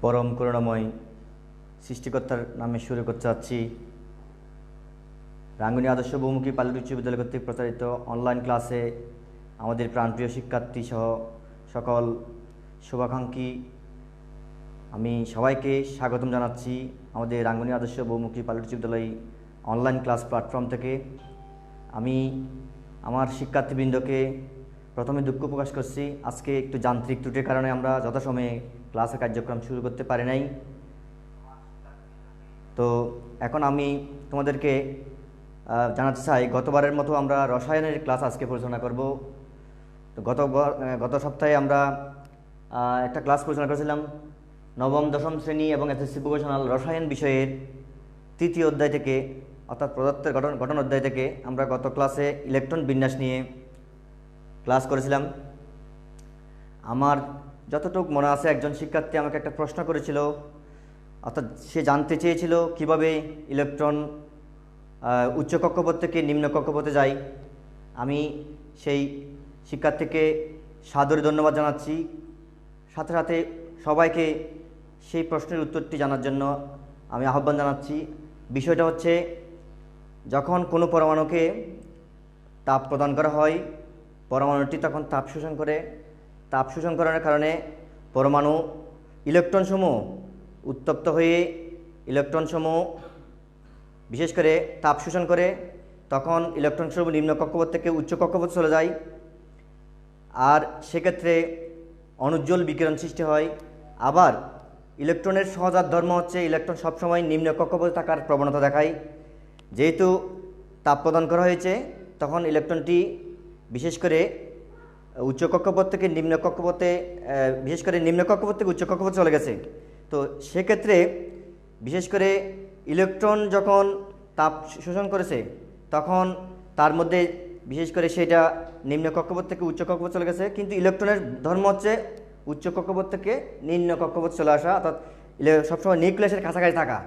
পরম করুণাময় সৃষ্টিকর্তার নামে শুরু করতে চাচ্ছি। রাঙ্গুনি আদর্শ বহুমুখী পাইলট উচ্চ বিদ্যালয় কর্তৃক প্রচারিত অনলাইন ক্লাসে আমাদের প্রাণপ্রিয় শিক্ষার্থী সহ সকল শুভাকাঙ্ক্ষী আমি সবাইকে স্বাগতম জানাচ্ছি আমাদের রাঙ্গুনি আদর্শ বহুমুখী পাইলট উচ্চ বিদ্যালয় অনলাইন ক্লাস প্ল্যাটফর্ম থেকে। আমি আমার শিক্ষার্থীবৃন্দকে প্রথমে দুঃখ প্রকাশ করছি, আজকে একটু যান্ত্রিক ত্রুটির কারণে আমরা যথাসময়ে ক্লাসের কার্যক্রম শুরু করতে পারি নাই। তো এখন আমি তোমাদেরকে জানাতে চাই, গতবারের মতো আমরা রসায়নের ক্লাস আজকে পরিচালনা করব। তো গত সপ্তাহে আমরা একটা ক্লাস পরিচালনা করেছিলাম নবম দশম শ্রেণী এবং এসএসসি ভোকেশনাল রসায়ন বিষয়ের তৃতীয় অধ্যায় থেকে, অর্থাৎ পদার্থের গঠন অধ্যায় থেকে। আমরা গত ক্লাসে ইলেকট্রন বিন্যাস নিয়ে ক্লাস করেছিলাম। আমার যতটুকু মনে আছে, একজন শিক্ষার্থী আমাকে একটা প্রশ্ন করেছিল, অর্থাৎ সে জানতে চেয়েছিল কিভাবে ইলেকট্রন উচ্চ কক্ষপথ থেকে নিম্ন কক্ষপথে যায়। আমি সেই শিক্ষার্থীকে সাদরে ধন্যবাদ জানাচ্ছি, সাথে সাথে সবাইকে সেই প্রশ্নের উত্তরটি জানার জন্য আমি আহ্বান জানাচ্ছি। বিষয়টা হচ্ছে, যখন কোনো পরমাণুকে তাপ প্রদান করা হয়, পরমাণুটি তখন তাপ শোষণ করে। তাপ শোষণ করার কারণে পরমাণু ইলেকট্রনসমূহ উত্তপ্ত হয়ে ইলেকট্রনসমূহ বিশেষ করে তাপ শোষণ করে, তখন ইলেকট্রনসমূহ নিম্ন কক্ষপথ থেকে উচ্চ কক্ষপথে চলে যায়। আর সেক্ষেত্রে অনুজ্জ্বল বিকিরণ সৃষ্টি হয়। আবার ইলেকট্রনের সহজাত ধর্ম হচ্ছে ইলেকট্রন সবসময় নিম্ন কক্ষপথে থাকার প্রবণতা দেখায়। যেহেতু তাপ প্রদান করা হয়েছে, তখন ইলেকট্রনটি বিশেষ করে উচ্চ কক্ষপথ থেকে নিম্ন কক্ষপথে, বিশেষ করে নিম্ন কক্ষপথ থেকে উচ্চ কক্ষপথে চলে গেছে। তো সেক্ষেত্রে বিশেষ করে ইলেকট্রন যখন তাপ শোষণ করেছে, তখন তার মধ্যে বিশেষ করে সেটা নিম্ন কক্ষপথ থেকে উচ্চ কক্ষপথ চলে গেছে, কিন্তু ইলেকট্রনের ধর্ম হচ্ছে উচ্চ কক্ষপথ থেকে নিম্ন কক্ষপথ চলে আসা, অর্থাৎ সবসময় নিউক্লিয়াসের কাছাকাছি থাকা।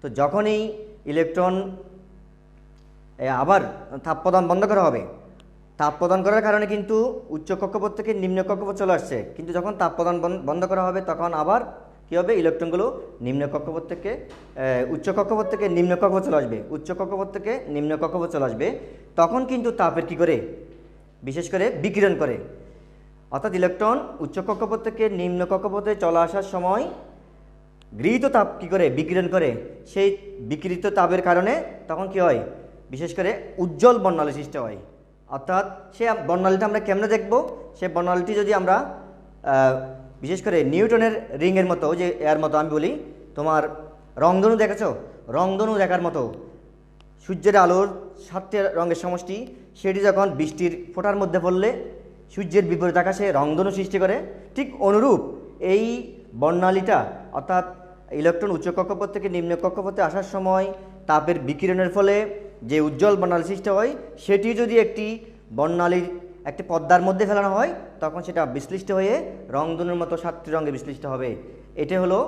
তো যখনই ইলেকট্রন আবার তাপ প্রদান বন্ধ করা হবে, তাপ প্রদান করার কারণে কিন্তু উচ্চ কক্ষপথ থেকে নিম্ন কক্ষপথ চলে আসছে, কিন্তু যখন তাপ প্রদান বন্ধ করা হবে, তখন আবার কী হবে, ইলেকট্রনগুলো নিম্ন কক্ষপথ থেকে উচ্চ কক্ষপথ থেকে নিম্ন কক্ষপথ চলে আসবে, উচ্চ কক্ষপথ থেকে নিম্ন কক্ষপথ চলে আসবে। তখন কিন্তু তাপের কী করে, বিশেষ করে বিকিরণ করে। অর্থাৎ ইলেকট্রন উচ্চ কক্ষপথ থেকে নিম্ন কক্ষপথে চলে আসার সময় গৃহীত তাপ কী করে, বিকিরণ করে। সেই বিকিরিত তাপের কারণে তখন কি হয়, বিশেষ করে উজ্জ্বল বর্ণালী সৃষ্টি হয়। অর্থাৎ সে বর্ণালীটা আমরা কেমনে দেখব, সে বর্ণালীটি যদি আমরা বিশেষ করে নিউটনের রিংয়ের মতো, যে এর মতো আমি বলি, তোমার রংধনু দেখেছো, রংধনু দেখার মতো সূর্যের আলোর 7টি রঙের সমষ্টি, সেটি যখন বৃষ্টির ফোঁটার মধ্যে পড়লে সূর্যের বিপরীত আকাশে রংধনু সৃষ্টি করে, ঠিক অনুরূপ এই বর্ণালীটা, অর্থাৎ ইলেকট্রন উচ্চ কক্ষপথ থেকে নিম্ন কক্ষপথে আসার সময় তাপের বিকিরণের ফলে যে উজ্জ্বল বর্ণালী সৃষ্টি হয়, সেটি যদি একটি বর্ণালীর একটি পর্দার মধ্যে ফেলানো হয়, তখন সেটা বিশ্লিষ্ট হয়ে রংধনুর মতো 7টি রঙে বিশ্লিষ্ট হবে। এটি হলো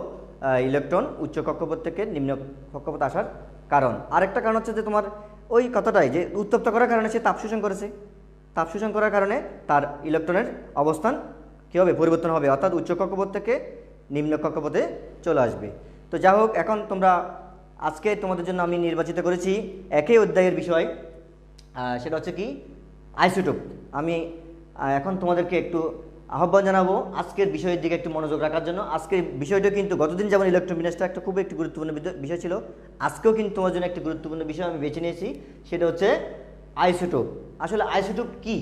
ইলেকট্রন উচ্চ কক্ষপথ থেকে নিম্ন কক্ষপথ আসার কারণ। আরেকটা কারণ হচ্ছে যে তোমার ওই কথাটাই, যে উত্তপ্ত করার কারণে সে তাপ শোষণ করেছে, তাপ শোষণ করার কারণে তার ইলেকট্রনের অবস্থান কী হবে, পরিবর্তন হবে, অর্থাৎ উচ্চ কক্ষপথ থেকে নিম্ন কক্ষপথে চলে আসবে। তো যাই হোক, এখন তোমরা আজকে তোমাদের জন্য আমি নির্বাচিত করেছি একই অধ্যায়ের বিষয়, সেটা হচ্ছে কি, আইসোটোপ। আমি এখন তোমাদেরকে একটু আহ্বান জানাবো আজকের বিষয়ের দিকে একটু মনোযোগ রাখার জন্য। আজকের বিষয়টা কিন্তু গতদিন যেমন ইলেকট্রন বিন্যাসটা একটা খুব একটি গুরুত্বপূর্ণ বিষয় ছিল, আজকেও কিন্তু তোমার জন্য একটি গুরুত্বপূর্ণ বিষয় আমি বেছে নিয়েছি, সেটা হচ্ছে আইসোটোপ। আসলে আইসোটোপ কি,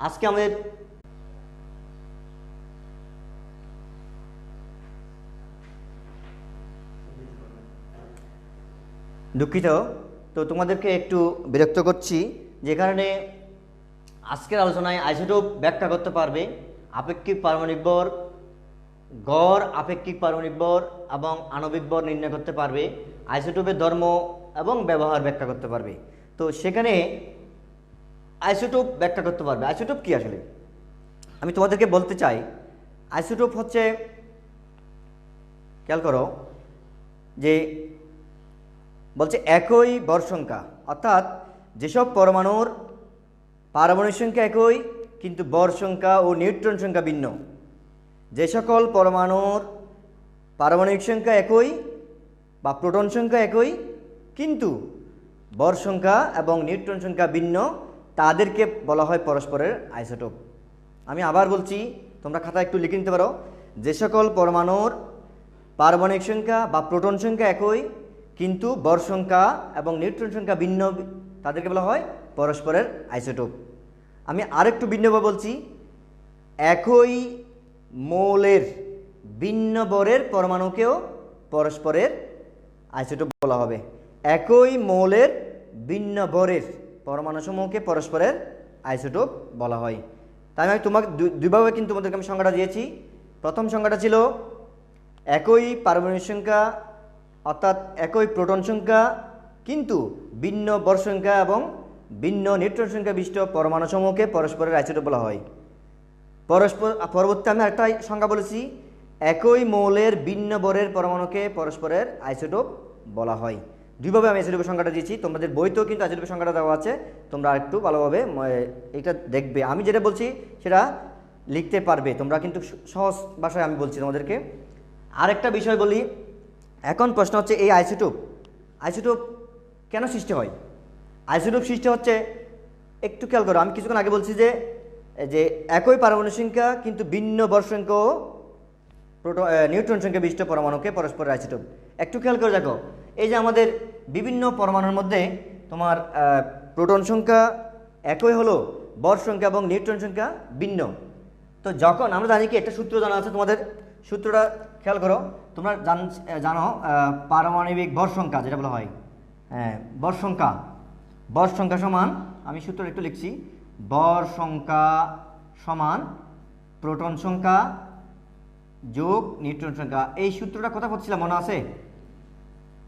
আজকে আমাদের দুঃখিত, তো তোমাদেরকে একটু বিরক্ত করছি, যে কারণে আজকের আলোচনায় আইসোটোপ ব্যাখ্যা করতে পারবে, আপেক্ষিক পারমাণবিক ভর, গড় আপেক্ষিক পারমাণবিক ভর এবং আণবিক ভর নির্ণয় করতে পারবে, আইসোটোপের ধর্ম এবং ব্যবহার ব্যাখ্যা করতে পারবে। তো সেখানে আইসোটোপ ব্যাখ্যা করতে পারবে। আইসোটোপ কি আসলে আমি তোমাদেরকে বলতে চাই, আইসোটোপ হচ্ছে, খেয়াল করো, যে বলছে একই ভর সংখ্যা, অর্থাৎ যেসব পরমাণুর পারমাণবিক সংখ্যা একই কিন্তু ভর সংখ্যা ও নিউট্রন সংখ্যা ভিন্ন, যে সকল পরমাণুর পারমাণবিক সংখ্যা একই বা প্রোটন সংখ্যা একই, কিন্তু বর সংখ্যা এবং নিউট্রন সংখ্যা ভিন্ন, তাদেরকে বলা হয় পরস্পরের আইসোটোপ। আমি আবার বলছি, তোমরা খাতায় একটু লিখে নিতে পারো, যে সকল পরমাণুর পারমাণবিক সংখ্যা বা প্রোটন সংখ্যা একই কিন্তু বর সংখ্যা এবং নিউট্রন সংখ্যা ভিন্ন, তাদেরকে বলা হয় পরস্পরের আইসোটোপ। আমি আরেকটু ভিন্নভাবে বলছি, একই মৌলের ভিন্ন বরের পরমাণুকেও পরস্পরের আইসোটোপ বলা হবে। একই মৌলের ভিন্ন বরের পরমাণুসমূহকে পরস্পরের আইসোটোপ বলা হয়। তাই আমি তোমাকে দুইভাবে কিন্তু তোমাদেরকে আমি সংজ্ঞাটা দিয়েছি। প্রথম সংজ্ঞাটা ছিল একই পারমাণবিক সংখ্যা অর্থাৎ একই প্রোটন সংখ্যা কিন্তু ভিন্ন বর সংখ্যা এবং ভিন্ন নিউট্রন সংখ্যা বিশিষ্ট পরমাণুসমূহকে পরস্পরের আইসোটোপ বলা হয়। পরবর্তী আমি একটা সংজ্ঞা বলেছি, একই মৌলের ভিন্ন বরের পরমাণুকে পরস্পরের আইসোটোপ বলা হয়। দুইভাবে আমি আইসোটোপের সংখ্যাটা দিয়েছি, তোমাদের বইতেও কিন্তু আইসোটোপের সংখ্যাটা দেওয়া আছে, তোমরা একটু ভালোভাবে এটা দেখবে। আমি যেটা বলছি সেটা লিখতে পারবে তোমরা, কিন্তু সহজ ভাষায় আমি বলছি তোমাদেরকে। আরেকটা বিষয় বলি, এখন প্রশ্ন হচ্ছে এই আইসোটোপ কেন সৃষ্টি হয়? আইসোটোপ সৃষ্টি হচ্ছে, একটু খেয়াল করো, আমি কিছুক্ষণ আগে বলছি যে একই পারমাণবিক সংখ্যা কিন্তু ভিন্ন বর সংখ্যা ও নিউট্রন সংখ্যা বিশিষ্ট পরমাণুকে পরস্পরের আইসোটোপ। একটু খেয়াল করে দেখো, এই যে আমাদের বিভিন্ন পরমাণুর মধ্যে তোমার প্রোটন সংখ্যা একই হলো, বর সংখ্যা এবং নিউট্রন সংখ্যা ভিন্ন। তো যখন আমরা জানি কি, একটা সূত্র জানা আছে তোমাদের, সূত্রটা খেয়াল করো, তোমরা জানো পারমাণবিক ভর সংখ্যা যেটা বলা হয়, ভর সংখ্যা সমান, আমি সূত্রটা একটু লিখছি, ভর সংখ্যা সমান প্রোটন সংখ্যা যোগ নিউট্রন সংখ্যা। এই সূত্রটা কোথায় পড়ছিলাম মনে আছে?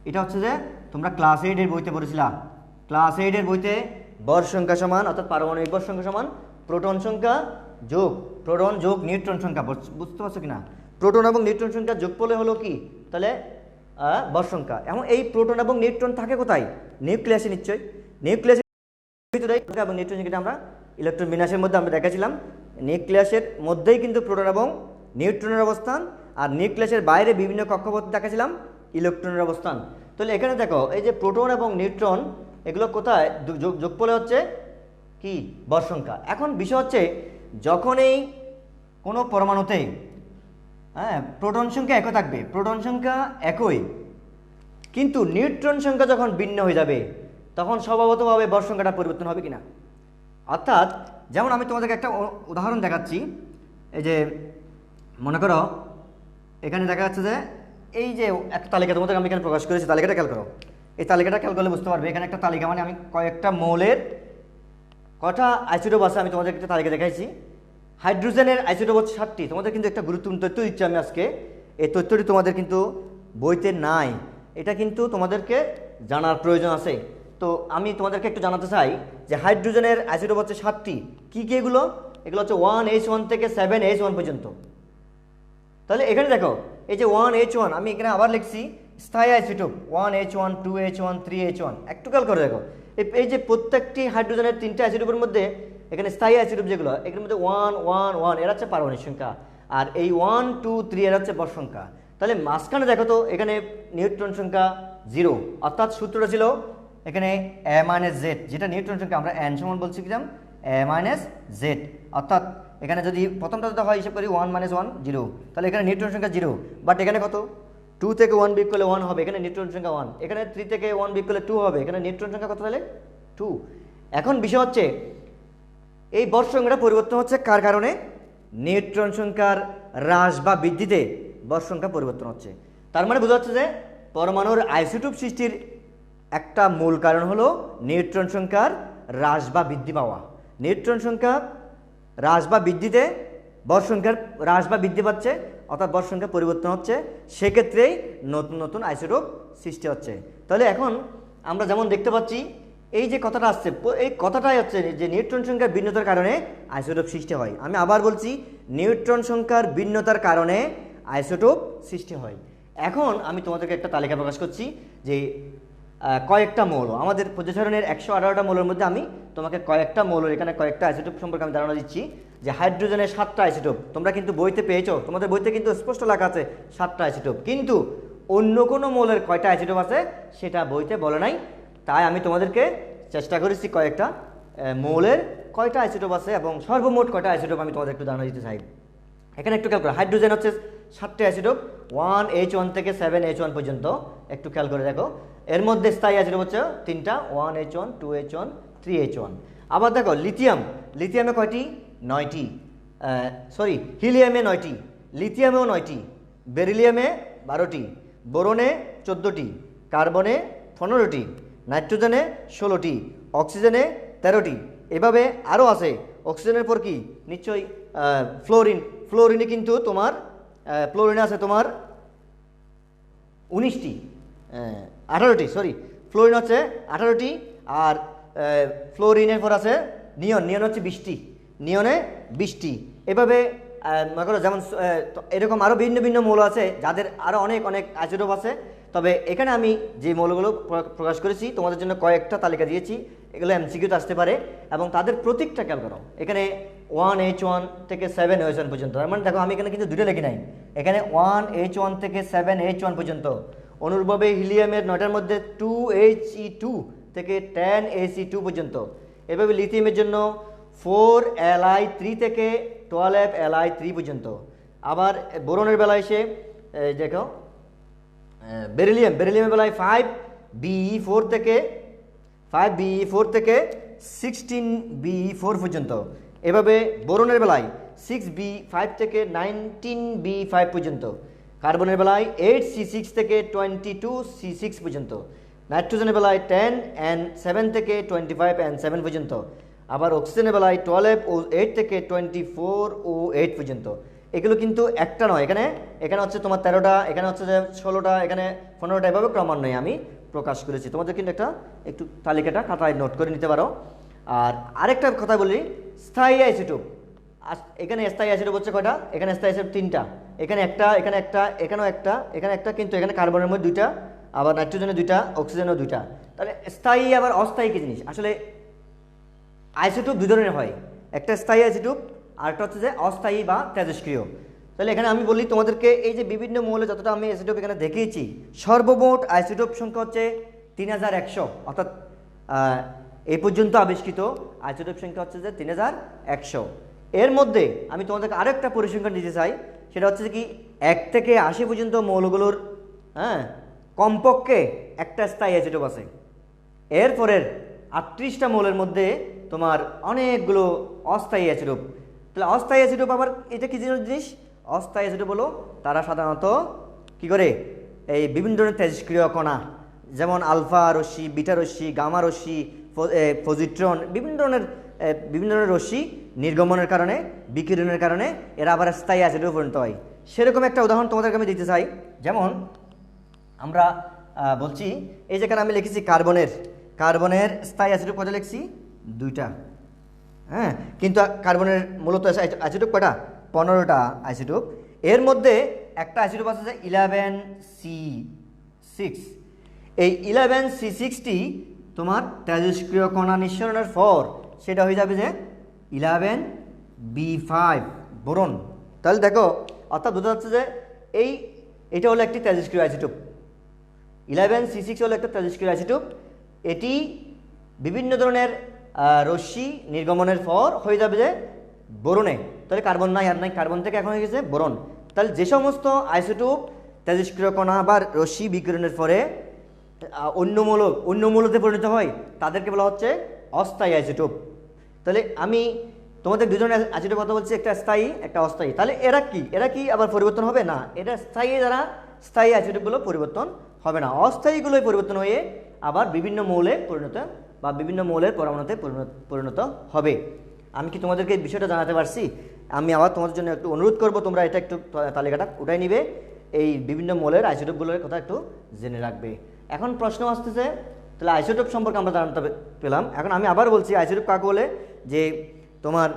এটা হচ্ছে যে তোমরা ক্লাস 8-এর বইতে পড়েছিলা। ক্লাস 8-এর বইতে ভর সংখ্যা সমান অর্থাৎ পারমাণবিক ভর সংখ্যা সমান প্রোটন যোগ নিউট্রন সংখ্যা। বুঝতে পারছো কিনা? প্রোটন এবং নিউট্রন সংখ্যা যোগ করলে হলো কি, তাহলে ভর সংখ্যা। এখন এই প্রোটন এবং নিউট্রন থাকে কোথায়? নিউক্লিয়াসে নিশ্চয়ই। নিউক্লিয়াসের ভিতরে এবং নিউট্রন সংখ্যাটা আমরা ইলেকট্রন বিন্যাসের মধ্যে আমরা দেখেছিলাম, নিউক্লিয়াসের মধ্যেই কিন্তু প্রোটন এবং নিউট্রনের অবস্থান, আর নিউক্লিয়াসের বাইরে বিভিন্ন কক্ষপথে দেখেছিলাম ইলেকট্রনের অবস্থান। তাহলে এখানে দেখো, এই যে প্রোটন এবং নিউট্রন এগুলো কোথায় যোগফলে হচ্ছে কি, ভর সংখ্যা। এখন বিষয় হচ্ছে, যখন এই কোনো পরমাণুতে প্রোটন সংখ্যা একই থাকবে, প্রোটন সংখ্যা একই, কিন্তু নিউট্রন সংখ্যা যখন ভিন্ন হয়ে যাবে, তখন স্বভাবতভাবে ভর সংখ্যাটা পরিবর্তন হবে কিনা। অর্থাৎ যেমন আমি তোমাদেরকে একটা উদাহরণ দেখাচ্ছি, এই যে মনে করো এখানে দেখা যাচ্ছে যে এই যে একটা তালিকা তোমাদের আমি এখানে প্রকাশ করেছি, তালিকাটা খেয়াল করো। এই তালিকাটা খেয়াল করলে বুঝতে পারবে, এখানে একটা তালিকা মানে আমি কয়েকটা মৌলের কটা আইসোটোপ আছে আমি তোমাদের একটা তালিকা দেখাইছি। হাইড্রোজেনের আইসোটোপ হচ্ছে 7টি। তোমাদের কিন্তু একটা গুরুত্বপূর্ণ তথ্য দিচ্ছি আমি আজকে, এই তথ্যটি তোমাদের কিন্তু বইতে নাই, এটা কিন্তু তোমাদেরকে জানার প্রয়োজন আছে। তো আমি তোমাদেরকে একটু জানাতে চাই যে হাইড্রোজেনের আইসোটোপ হচ্ছে 7টি। কী কী এগুলো? এগুলো হচ্ছে 1H1 থেকে 7H1 পর্যন্ত। তাহলে এখানে দেখো, এই যে 1H1 আমি এখানে আবার লিখছি স্থায়ী আইসোটোপ, 1H1 2H1 3H1। একটু খেয়াল করে দেখো, এই যে প্রত্যেকটি হাইড্রোজেনের 3টে আইসোটোপের মধ্যে এখানে স্থায়ী আইসোটোপ যেগুলো, এগুলোর মধ্যে 1 1 1 এরা হচ্ছে পারমাণবিক সংখ্যা, আর এই 1 2 3 এরা হচ্ছে ভর সংখ্যা। তাহলে মাঝখানে দেখো তো এখানে নিউট্রন সংখ্যা 0, অর্থাৎ সূত্রটা ছিল এখানে a-z, যেটা নিউট্রন সংখ্যা আমরা n সমান বলছি কিরকম a-z, অর্থাৎ এখানে যদি প্রথমটা যদি হয় হিসেব করি 1 - 1 0, তাহলে এখানে নিউট্রন সংখ্যা 0, বাট এখানে কত 2 থেকে 1 বিয়োগ করলে 1 হবে, এখানে নিউট্রন সংখ্যা 1, এখানে 3 থেকে 1 বিয়োগ করলে 2 হবে, এখানে নিউট্রন সংখ্যা কত তাহলে 2। এখন বিষয় হচ্ছে এই ভর সংখ্যাটা পরিবর্তন হচ্ছে কার কারণে? নিউট্রন সংখ্যার হ্রাস বা বৃদ্ধিতে ভর সংখ্যা পরিবর্তন হচ্ছে। তার মানে বোঝা যাচ্ছে যে পরমাণুর আইসোটোপ সৃষ্টির একটা মূল কারণ হলো নিউট্রন সংখ্যার হ্রাস বা বৃদ্ধি পাওয়া। নিউট্রন সংখ্যা হ্রাস বা বৃদ্ধিতে ভর সংখ্যার হ্রাস বা বৃদ্ধি পাচ্ছে, অর্থাৎ ভর সংখ্যা পরিবর্তন হচ্ছে, সেক্ষেত্রেই নতুন নতুন আইসোটোপ সৃষ্টি হচ্ছে। তাহলে এখন আমরা যেমন দেখতে পাচ্ছি এই যে কথাটা আসছে, এই কথাটাই হচ্ছে যে নিউট্রন সংখ্যার ভিন্নতার কারণে আইসোটোপ সৃষ্টি হয়। আমি আবার বলছি, নিউট্রন সংখ্যার ভিন্নতার কারণে আইসোটোপ সৃষ্টি হয়। এখন আমি তোমাদেরকে একটা তালিকা প্রকাশ করছি যে কয়েকটা মৌল, আমাদের প্রজাচরণের 118টা মৌলের মধ্যে আমি তোমাকে কয়েকটা মৌল, এখানে কয়েকটা আইসোটোপ সম্পর্কে আমি ধারণা দিচ্ছি। যে হাইড্রোজেনের 7টা আইসোটোপ, তোমরা কিন্তু বইতে পেয়েছো, তোমাদের বইতে কিন্তু স্পষ্ট লেখা আছে 7টা আইসোটোপ, কিন্তু অন্য কোনো মৌলের কয়টা আইসোটোপ আছে সেটা বইতে বলে নাই। তাই আমি তোমাদেরকে চেষ্টা করেছি কয়েকটা মৌলের কয়টা আইসোটোপ আছে এবং সর্বমোট কয়টা আইসোটোপ আমি তোমাদের একটু জানা দিতে চাই। এখানে একটু খেয়াল করো, হাইড্রোজেন হচ্ছে 7টে আইসোটোপ, 1H1 থেকে 7H1 পর্যন্ত, একটু খেয়াল করে দেখো। এর মধ্যে স্থায়ী আইসোটোপ হচ্ছে 3টা, 1H1, 2H1, 3H1। আবার দেখো লিথিয়ামে কয়টি? 9টি। সরি, হিলিয়ামে 9টি, লিথিয়ামেও 9টি, বেরিলিয়ামে 12টি, বোরনে 14টি, কার্বনে 15টি, নাইট্রোজেনে 16টি, অক্সিজেনে 13টি। এভাবে আরও আছে। অক্সিজেনের পর কি? নিশ্চয়ই ফ্লোরিনে কিন্তু তোমার ফ্লোরিনে আছে তোমার 19টি, 18টি, সরি, ফ্লোরিন হচ্ছে 18টি, আর ফ্লোরিনের পর আছে নিয়ন হচ্ছে 20টি, নিয়নে 20টি। এভাবে মনে করো যেমন এরকম আরও ভিন্ন ভিন্ন মৌল আছে যাদের আরও অনেক আইসোটোপ আছে। তবে এখানে আমি যে মৌলগুলো প্রকাশ করেছি তোমাদের জন্য কয়েকটা তালিকা দিয়েছি, এগুলো এমসিকিউতে আসতে পারে এবং তাদের প্রতীকটা খেয়াল করো। এখানে 1H1 থেকে 7H1 পর্যন্ত, তার মানে দেখো আমি এখানে কিন্তু দুটো লিখি নাই, এখানে 1H1 থেকে 7H1 পর্যন্ত। অনুরূপভাবে হিলিয়ামের 9টার মধ্যে 2He2 থেকে 10Ac2 পর্যন্ত। এভাবে লিথিয়ামের জন্য 4Li3 থেকে 12Li3 পর্যন্ত। আবার বোরনের বেলায় এসে দেখো বেরিলিয়ামের বেলায় 5Be4 থেকে 16Be4 পর্যন্ত। এভাবে বোরনের বেলায় 6B5 থেকে 19B5 পর্যন্ত। কার্বনের বেলায় 8C6 থেকে 22C6 পর্যন্ত। নাইট্রোজেনের বেলায় 10N7 থেকে 25N7 পর্যন্ত। আবার অক্সিজেনের বেলায় 12O8 থেকে 24O8 পর্যন্ত। এগুলো কিন্তু একটা নয়, এখানে হচ্ছে তোমার 13টা, এখানে হচ্ছে যে 16টা, এখানে 15টা, এভাবে ক্রমান্বয়ে আমি প্রকাশ করেছি। তোমাদের কিন্তু একটু তালিকাটা খাতায় নোট করে নিতে পারো। আর আরেকটা কথা বলি, স্থায়ী আইসোটোপ। এখানে স্থায়ী আইসোটোপ হচ্ছে কয়টা? এখানে স্থায়ী আইসোটোপ 3টা, এখানে একটা, এখানে একটা, এখানেও একটা, এখানে একটা, কিন্তু এখানে কার্বনের মধ্যে 2টা, আবার নাইট্রোজেনের 2টা, অক্সিজেনের 2টা। তাহলে স্থায়ী আবার অস্থায়ী কি জিনিস? আসলে আইসোটোপ 2 ধরনের হয়, একটা স্থায়ী আইসোটোপ আর একটা হচ্ছে যে অস্থায়ী বা তেজস্ক্রিয়। তাহলে এখানে আমি বলি তোমাদেরকে, এই যে বিভিন্ন মৌলে যতটা আমি আইসোটোপ এখানে দেখিয়েছি, সর্বমোট আইসোটোপ সংখ্যা হচ্ছে 3100, অর্থাৎ এই পর্যন্ত আবিষ্কৃত আইসোটোপ সংখ্যা হচ্ছে যে 3100। এর মধ্যে আমি তোমাদেরকে আরও একটা পরিসংখ্যান দিতে চাই, সেটা হচ্ছে কি 1 থেকে 80 পর্যন্ত মৌলগুলোর কমপক্ষে একটা স্থায়ী আইসোটোপ আছে। এরপরের 38টা মৌলের মধ্যে তোমার অনেকগুলো অস্থায়ী আইসোটোপ। তাহলে অস্থায়ী আইসোটোপ আবার এটা কি জিনিস? অস্থায়ী আইসোটোপ হলো তারা সাধারণত কি করে, এই বিভিন্ন ধরনের তেজস্ক্রিয় কণা, যেমন আলফা রশ্মি, বিটা রশ্মি, গামা রশ্মি, পজিট্রন, বিভিন্ন ধরনের রশ্মি নির্গমনের কারণে, বিকিরণের কারণে এরা আবার স্থায়ী আইসোটোপে পরিণত হয়। সেরকম একটা উদাহরণ তোমাদেরকে আমি দিতে চাই। যেমন আমরা বলছি, এই যেখানে আমি লিখেছি কার্বনের স্থায়ী আইসোটোপ কত লিখছি? 2টা। কিন্তু কার্বনের মূলত আইসোটোপ কয়টা? 15টা আইসোটোপ। এর মধ্যে একটা আইসোটোপ আছে যে 11C6। এই 11C6টি তোমার তেজস্ক্রিয় কণা নিঃসরণের পর সেটা হয়ে যাবে যে 11B5 বোরন। তাহলে দেখো, অর্থাৎ বোঝা যাচ্ছে যে এটা হলো একটি তেজস্ক্রিয় আইসোটোপ। 11C6 হলো একটা তেজস্ক্রিয় আইসোটোপ। এটি বিভিন্ন ধরনের রশ্মি নির্গমনের পর হয়ে যাবে যে বোরনে। তাহলে কার্বন নাই, আর নাই, কার্বন থেকে এখন হয়ে গেছে বোরন। তাহলে যে সমস্ত আইসোটোপ তেজস্ক্রিয় কণা বা রশ্মি বিকিরণের পরে অন্য মৌলতে পরিণত হয় তাদেরকে বলা হচ্ছে অস্থায়ী আইসোটোপ। তাহলে আমি তোমাদের 2 ধরনের আইসোটোপ কথা বলছি, একটা স্থায়ী, একটা অস্থায়ী। তাহলে এরা কি আবার পরিবর্তন হবে না? এটা স্থায়ী আইসোটোপগুলো পরিবর্তন হবে না, অস্থায়ীগুলোই পরিবর্তন হয়ে আবার বিভিন্ন মৌলে পরিণত বা বিভিন্ন মৌলের পরমাণুতে পরিণত হবে। আমি কি তোমাদেরকে এই বিষয়টা জানাতে পারছি? আমি আবার তোমাদের জন্য একটু অনুরোধ করব, তোমরা এটা একটু তালিকাটা উঠাই নিবে, এই বিভিন্ন মৌলের আইসোটোপগুলোর কথা একটু জেনে রাখবে। এখন প্রশ্ন আসতেছে, তাহলে আইসোটোপ সম্পর্কে আমরা জানতে পেলাম। এখন আমি আবার বলছি, আইসোটোপ কাকে বলে? যে তোমার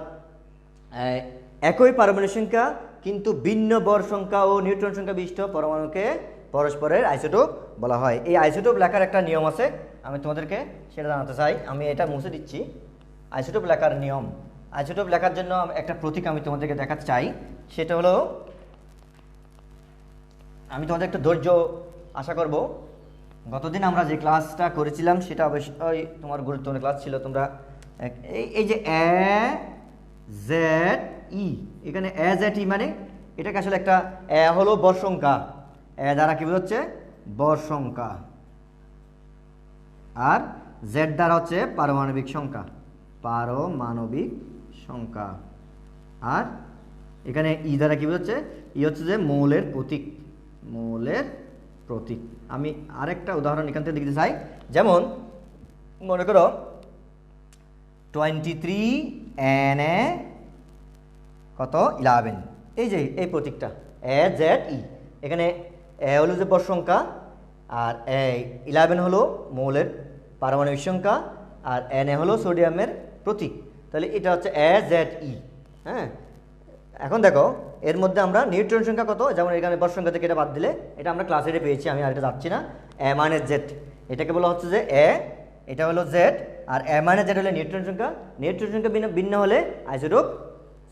একই পারমাণবিক সংখ্যা কিন্তু ভিন্ন ভর সংখ্যা ও নিউট্রন সংখ্যা বিশিষ্ট পরমাণুকে পরস্পরের আইসোটোপ বলা হয়। এই আইসোটোপ লেখার একটা নিয়ম আছে, আমি তোমাদেরকে সেটা জানাতে চাই। আমি এটা মুছে দিচ্ছি। আইসোটোপ লেখার নিয়ম, আইসোটোপ লেখার জন্য একটা প্রতীক আমি তোমাদেরকে দেখাতে চাই। সেটা হলো, আমি তোমাদের একটু ধৈর্য আশা করব। গতদিন আমরা যে ক্লাসটা করেছিলাম সেটা অবশ্যই তোমার গুরুত্বপূর্ণ ক্লাস ছিল। তোমরা এই যে এ জেড ই, এখানে এ জেড ই মানে এটাকে আসলে একটা এ হলো বর সংখ্যা, এ দ্বারা কি বোঝাচ্ছে বর সংখ্যা, আর জেড দ্বারা হচ্ছে পারমাণবিক সংখ্যা, পারমাণবিক সংখ্যা। আর এখানে ই দ্বারা কি বোঝাচ্ছে, ই হচ্ছে যে মৌলের প্রতীক, মৌলের প্রতীক। আমি আরেকটা উদাহরণ এখান থেকে লিখতে চাই। যেমন মনে করো 23 Na কত 11, এই যে এই প্রতীকটা এ জেড ই, এখানে এ হলো যে বর সংখ্যা, আর 11 হলো মৌলের পারমাণবিক সংখ্যা, আর Na হলো সোডিয়ামের প্রতীক। তাহলে এটা হচ্ছে এ জেড ই। হ্যাঁ, এখন দেখো এর মধ্যে আমরা নিউট্রন সংখ্যা কত, যেমন এখানে বর সংখ্যা থেকে এটা বাদ দিলে এটা আমরা ক্লাসে পেয়েছি, আমি আর এটা যাচ্ছি না। এ মানে জেড, এটাকে বলা হচ্ছে যে এ, এটা হলো জেড, আর এ মানে জেড হলে নিউট্রন সংখ্যা। নিউট্রন সংখ্যা ভিন্ন হলে আইসোটোপ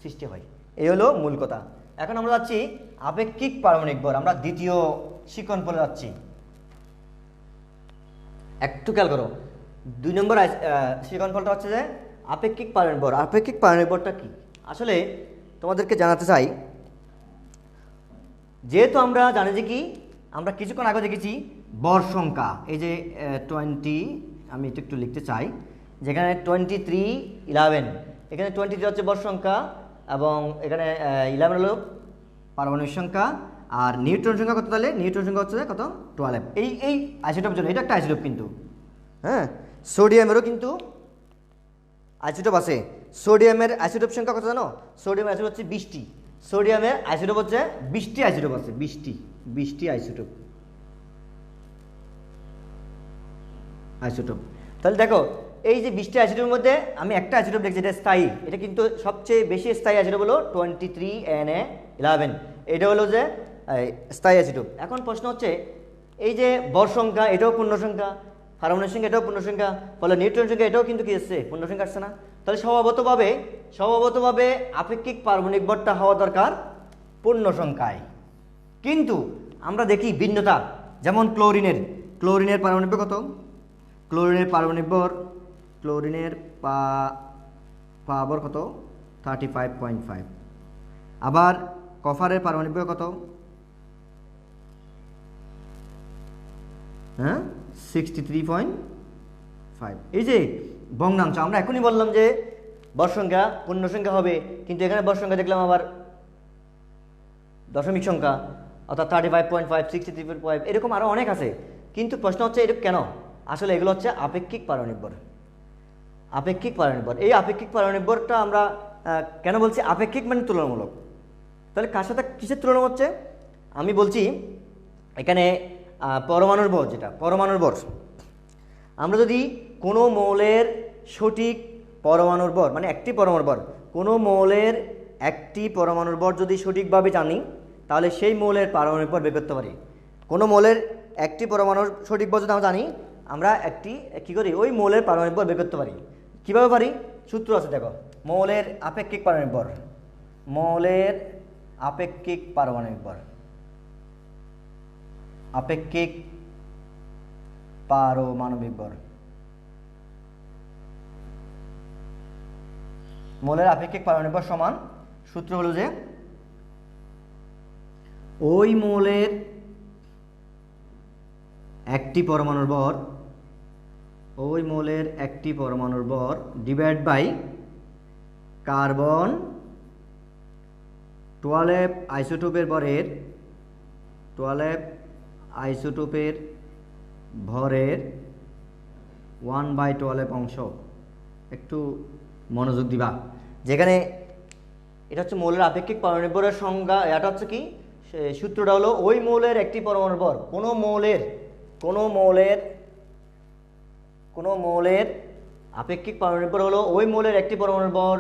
সৃষ্টি হয়। এই হলো মূল কথা। এখন আমরা যাচ্ছি আপেক্ষিক পারমাণবিক ভর, আমরা দ্বিতীয় শিকন পরে যাচ্ছি। একটু খেয়াল করো, 2 নম্বর শিকন ফলটা হচ্ছে যে আপেক্ষিক পারমাণবিক ভর। আপেক্ষিক পারমাণবিক ভরটা কি আসলে তোমাদেরকে জানাতে চাই। যেহেতু আমরা জানি যে কি, আমরা কিছুক্ষণ আগে দেখেছি বর সংখ্যা, এই যে 20, আমি এটা একটু লিখতে চাই, যেখানে 23 11, এখানে 23 হচ্ছে বর সংখ্যা এবং এখানে 11 হলো পারমাণবিক সংখ্যা, আর নিউট্রন সংখ্যা কত, তাহলে নিউট্রন সংখ্যা হচ্ছে কত 12। এই আইসোটোপের জন্য এটা একটা আইসোটোপ কিন্তু। হ্যাঁ, সোডিয়ামেরও কিন্তু আইসোটোপ আছে। সোডিয়ামের আইসোটোপ সংখ্যা কত জানো? সোডিয়ামের আইসোটোপ হচ্ছে 20টি। সোডিয়ামের আইসোটোপ হচ্ছে 20টি আইসোটোপ আছে, 20টি আইসোটোপ। তাহলে দেখো এই যে 20টি আইসোটোপের মধ্যে আমি একটা আইসোটোপ দেখছি, এটা স্থায়ী, এটা কিন্তু সবচেয়ে বেশি স্থায়ী আইসোটোপ হলো 23 Na11, এটা হলো যে স্থায়ী আইসোটোপ। এখন প্রশ্ন হচ্ছে এই যে বর সংখ্যা এটাও পূর্ণ সংখ্যা, পারমাণবিক সংখ্যা এটাও পূর্ণ সংখ্যা, ফলে নিউট্রন সংখ্যা এটাও কিন্তু কি আসছে পূর্ণ সংখ্যা আসছে না? তাহলে স্বভাবতভাবে আপেক্ষিক পারমাণবিক ভরটা হওয়া দরকার পূর্ণ সংখ্যায়। কিন্তু আমরা দেখি ভিন্নতা, যেমন ক্লোরিনের পারমাণবিক ভর কত? ক্লোরিনের পারমাণবিক ভর, ক্লোরিনের পাওয়ার কত 35.5। আবার কপারের পারমাণবিক ভর কত? হ্যাঁ 63.5। এই যে ভগ্নাংশ, আমরা এখনই বললাম যে বর সংখ্যা পূর্ণ সংখ্যা হবে, কিন্তু এখানে বর সংখ্যা দেখলাম আবার দশমিক সংখ্যা, অর্থাৎ 35.5, 63.5, এরকম আরও অনেক আছে। কিন্তু প্রশ্ন হচ্ছে এরকম কেন? আসলে এগুলো হচ্ছে আপেক্ষিক পারমাণবিক ভর। আপেক্ষিক পারমাণবিক ভর, এই আপেক্ষিক পারমাণবিক ভরটা আমরা কেন বলছি আপেক্ষিক মানে তুলনামূলক? তাহলে কার সাথে কিসের তুলনা হচ্ছে? আমি বলছি এখানে পরমাণুর ভর, যেটা পরমাণুর ভর, আমরা যদি কোনো মৌলের সঠিক পরমাণুর ভর, মানে একটি পরমাণুর ভর, কোনো মৌলের একটি পরমাণুর ভর যদি সঠিকভাবে জানি, তাহলে সেই মৌলের পারমাণবিক ভর বের করতে পারি। কোনো মৌলের একটি পরমাণুর সঠিক ভর যদি আমরা জানি, আমরা কী করি, ওই মৌলের পারমাণবিক ভর বের করতে পারি। কীভাবে পারি? সূত্র আছে, দেখো, মৌলের আপেক্ষিক পারমাণবিক ভর, মৌলের আপেক্ষিক পারমাণবিক ভর, আপেক্ষিক পারমাণবিক ভর, মৌলের আপেক্ষিক পারমাণবিক ভর সমান, সূত্র হলো যে ওই মৌলের একটি পরমাণুর ভর, ওই মৌলের একটি পরমাণুর ভর ডিভাইড বাই কার্বন 12 আইসোটোপের ভরের, 12 আইসোটোপের ভরের 1/12 অংশ। একটু মনোযোগ দিবা, যেখানে এটা হচ্ছে মৌলের আপেক্ষিক পারমাণবিক ভরের সংজ্ঞা। এটা হচ্ছে কি, সূত্রটা হলো ওই মৌলের একটি পরমাণুর ভর, কোনো মৌলের আপেক্ষিক পারমাণবিক ভর হলো ওই মৌলের একটি পরমাণুর ভর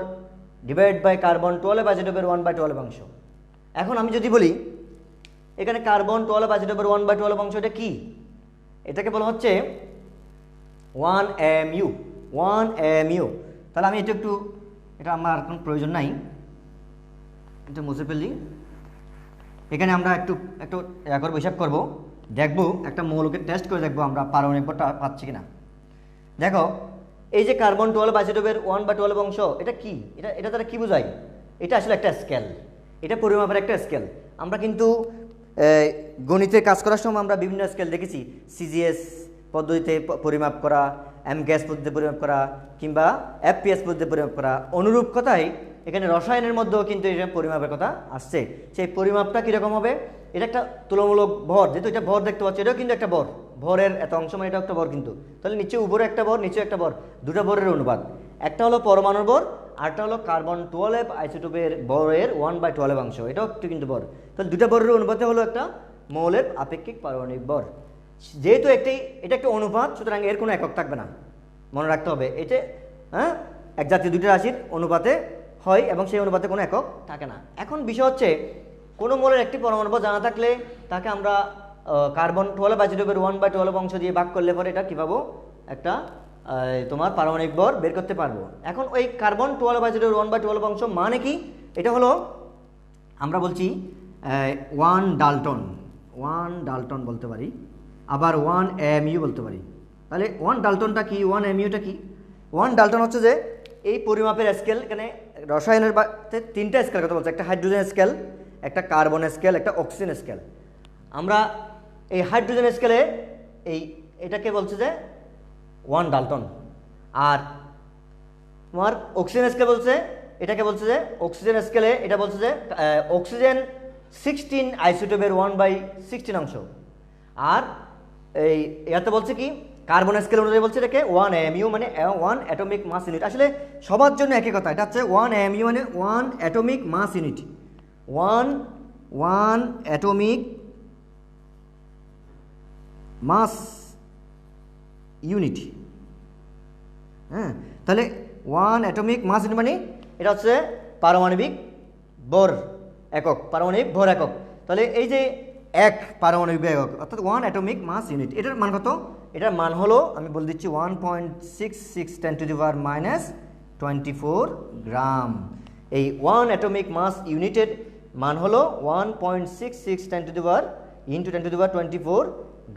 ডিভাইড বাই কার্বন 12 আইসোটোপের 1/12 অংশ। এখন আমি যদি বলি এখানে কার্বন 12 আইসোটোপের 1/12 অংশ, এটা কি? এটাকে বলা হচ্ছে 1 mu। তাহলে আমি এটা এটা আমার কোনো প্রয়োজন নাই, এটা মুছে ফেলি। এখানে আমরা একটু একটু করবো, হিসাব করবো, দেখবো একটা মৌলকে টেস্ট করে দেখবো আমরা পারমাণবিক ভরটা পাচ্ছি কিনা। দেখো এই যে কার্বন 12 আইসোটোপের 1 বা 12 অংশ, এটা কি, এটা দ্বারা কি বোঝায়? এটা আসলে একটা স্কেল, এটা পরিমাপের একটা স্কেল। আমরা কিন্তু গণিতের কাজ করার সময় আমরা বিভিন্ন স্কেল দেখেছি, সিজিএস পদ্ধতিতে পরিমাপ করা, এমগ্যাস পদ্ধতিতে পরিমাপ করা, কিংবা এফপিএস পদ্ধতিতে পরিমাপ করা। অনুরূপ কথাই এখানে রসায়নের মধ্যেও কিন্তু এটা পরিমাপের কথা আসছে। সেই পরিমাপটা কীরকম হবে? এটা একটা তুলনামূলক ভর, যেহেতু এটা ভর দেখতে পাচ্ছি, এটাও কিন্তু একটা ভর, ভরের এত অংশ মানে এটা একটা ভর কিন্তু। তাহলে নিচে উপরে একটা ভর, নিচে একটা ভর, দুটো ভরের অনুপাত। একটা হলো পরমাণুর ভর, আরটা হলো কার্বন 12 আইসোটোপের ভরের 1/12 অংশ, এটাও একটু কিন্তু ভর। তাহলে দুটা ভরের অনুপাতে হলো একটা মৌলের আপেক্ষিক পারমাণবিক ভর। যেহেতু এটা একটা অনুপাত, সুতরাং এর কোনো একক থাকবে না, মনে রাখতে হবে। এটা এক জাতীয় দুইটা রাশির অনুপাতে হয় এবং সেই অনুপাতে কোনো একক থাকে না। এখন বিষয় হচ্ছে, কোনো মৌলের একটি পরমাণু ভর জানা থাকলে তাকে আমরা কার্বন 12 আইসোটোপের 1/12 অংশ দিয়ে ভাগ করলে পরে এটা কী পাবো? একটা তোমার পারমাণবিক ভর বের করতে পারবো। এখন ওই কার্বন 12 আইসোটোপের 1/12 অংশ মানে কি? এটা হলো আমরা বলছি 1 ডাল্টন বলতে পারি, আবার 1 AMU বলতে পারি। তাহলে 1 ডাল্টনটা কি, 1 AMUটা কি? 1 ডাল্টন হচ্ছে যে এই পরিমাপের স্কেল। এখানে রসায়নের তিনটা স্কেল কথা বলছে, একটা হাইড্রোজেন স্কেল, একটা কার্বন স্কেল, একটা অক্সিজেন স্কেল। আমরা এই হাইড্রোজেন স্কেলে এটাকে বলছে যে 1 ডাল্টন, আর তোমার অক্সিজেন স্কেল বলছে, এটাকে বলছে যে অক্সিজেন স্কেলে এটা বলছে যে অক্সিজেন 16 আইসোটোপের 1/16 অংশ। আর ইয়াতে বলছে কি, কার্বন স্কেল অনুযায়ী বলছে এটাকে 1 AMU মানে 1 অ্যাটমিক মাস ইউনিট। আসলে সবার জন্য একই কথা, এটা হচ্ছে 1 AMU মানে 1 atomic mass unit, 1 atomic mass unit. হ্যাঁ, তাহলে 1 অ্যাটমিক মাস ইউনিট মানে এটা হচ্ছে পারমাণবিক ভর একক, পারমাণবিক ভর একক। তাহলে এই যে এক পারমাণবিক একক অর্থাৎ 1 অ্যাটমিক মাস ইউনিট, এটার মান কত? এটার মান হলো, আমি বলে দিচ্ছি, 1.66 10⁻²৪ গ্রাম। এই 1 অ্যাটমিক মাস ইউনিটের মান হলো 1.66 10⁻²৪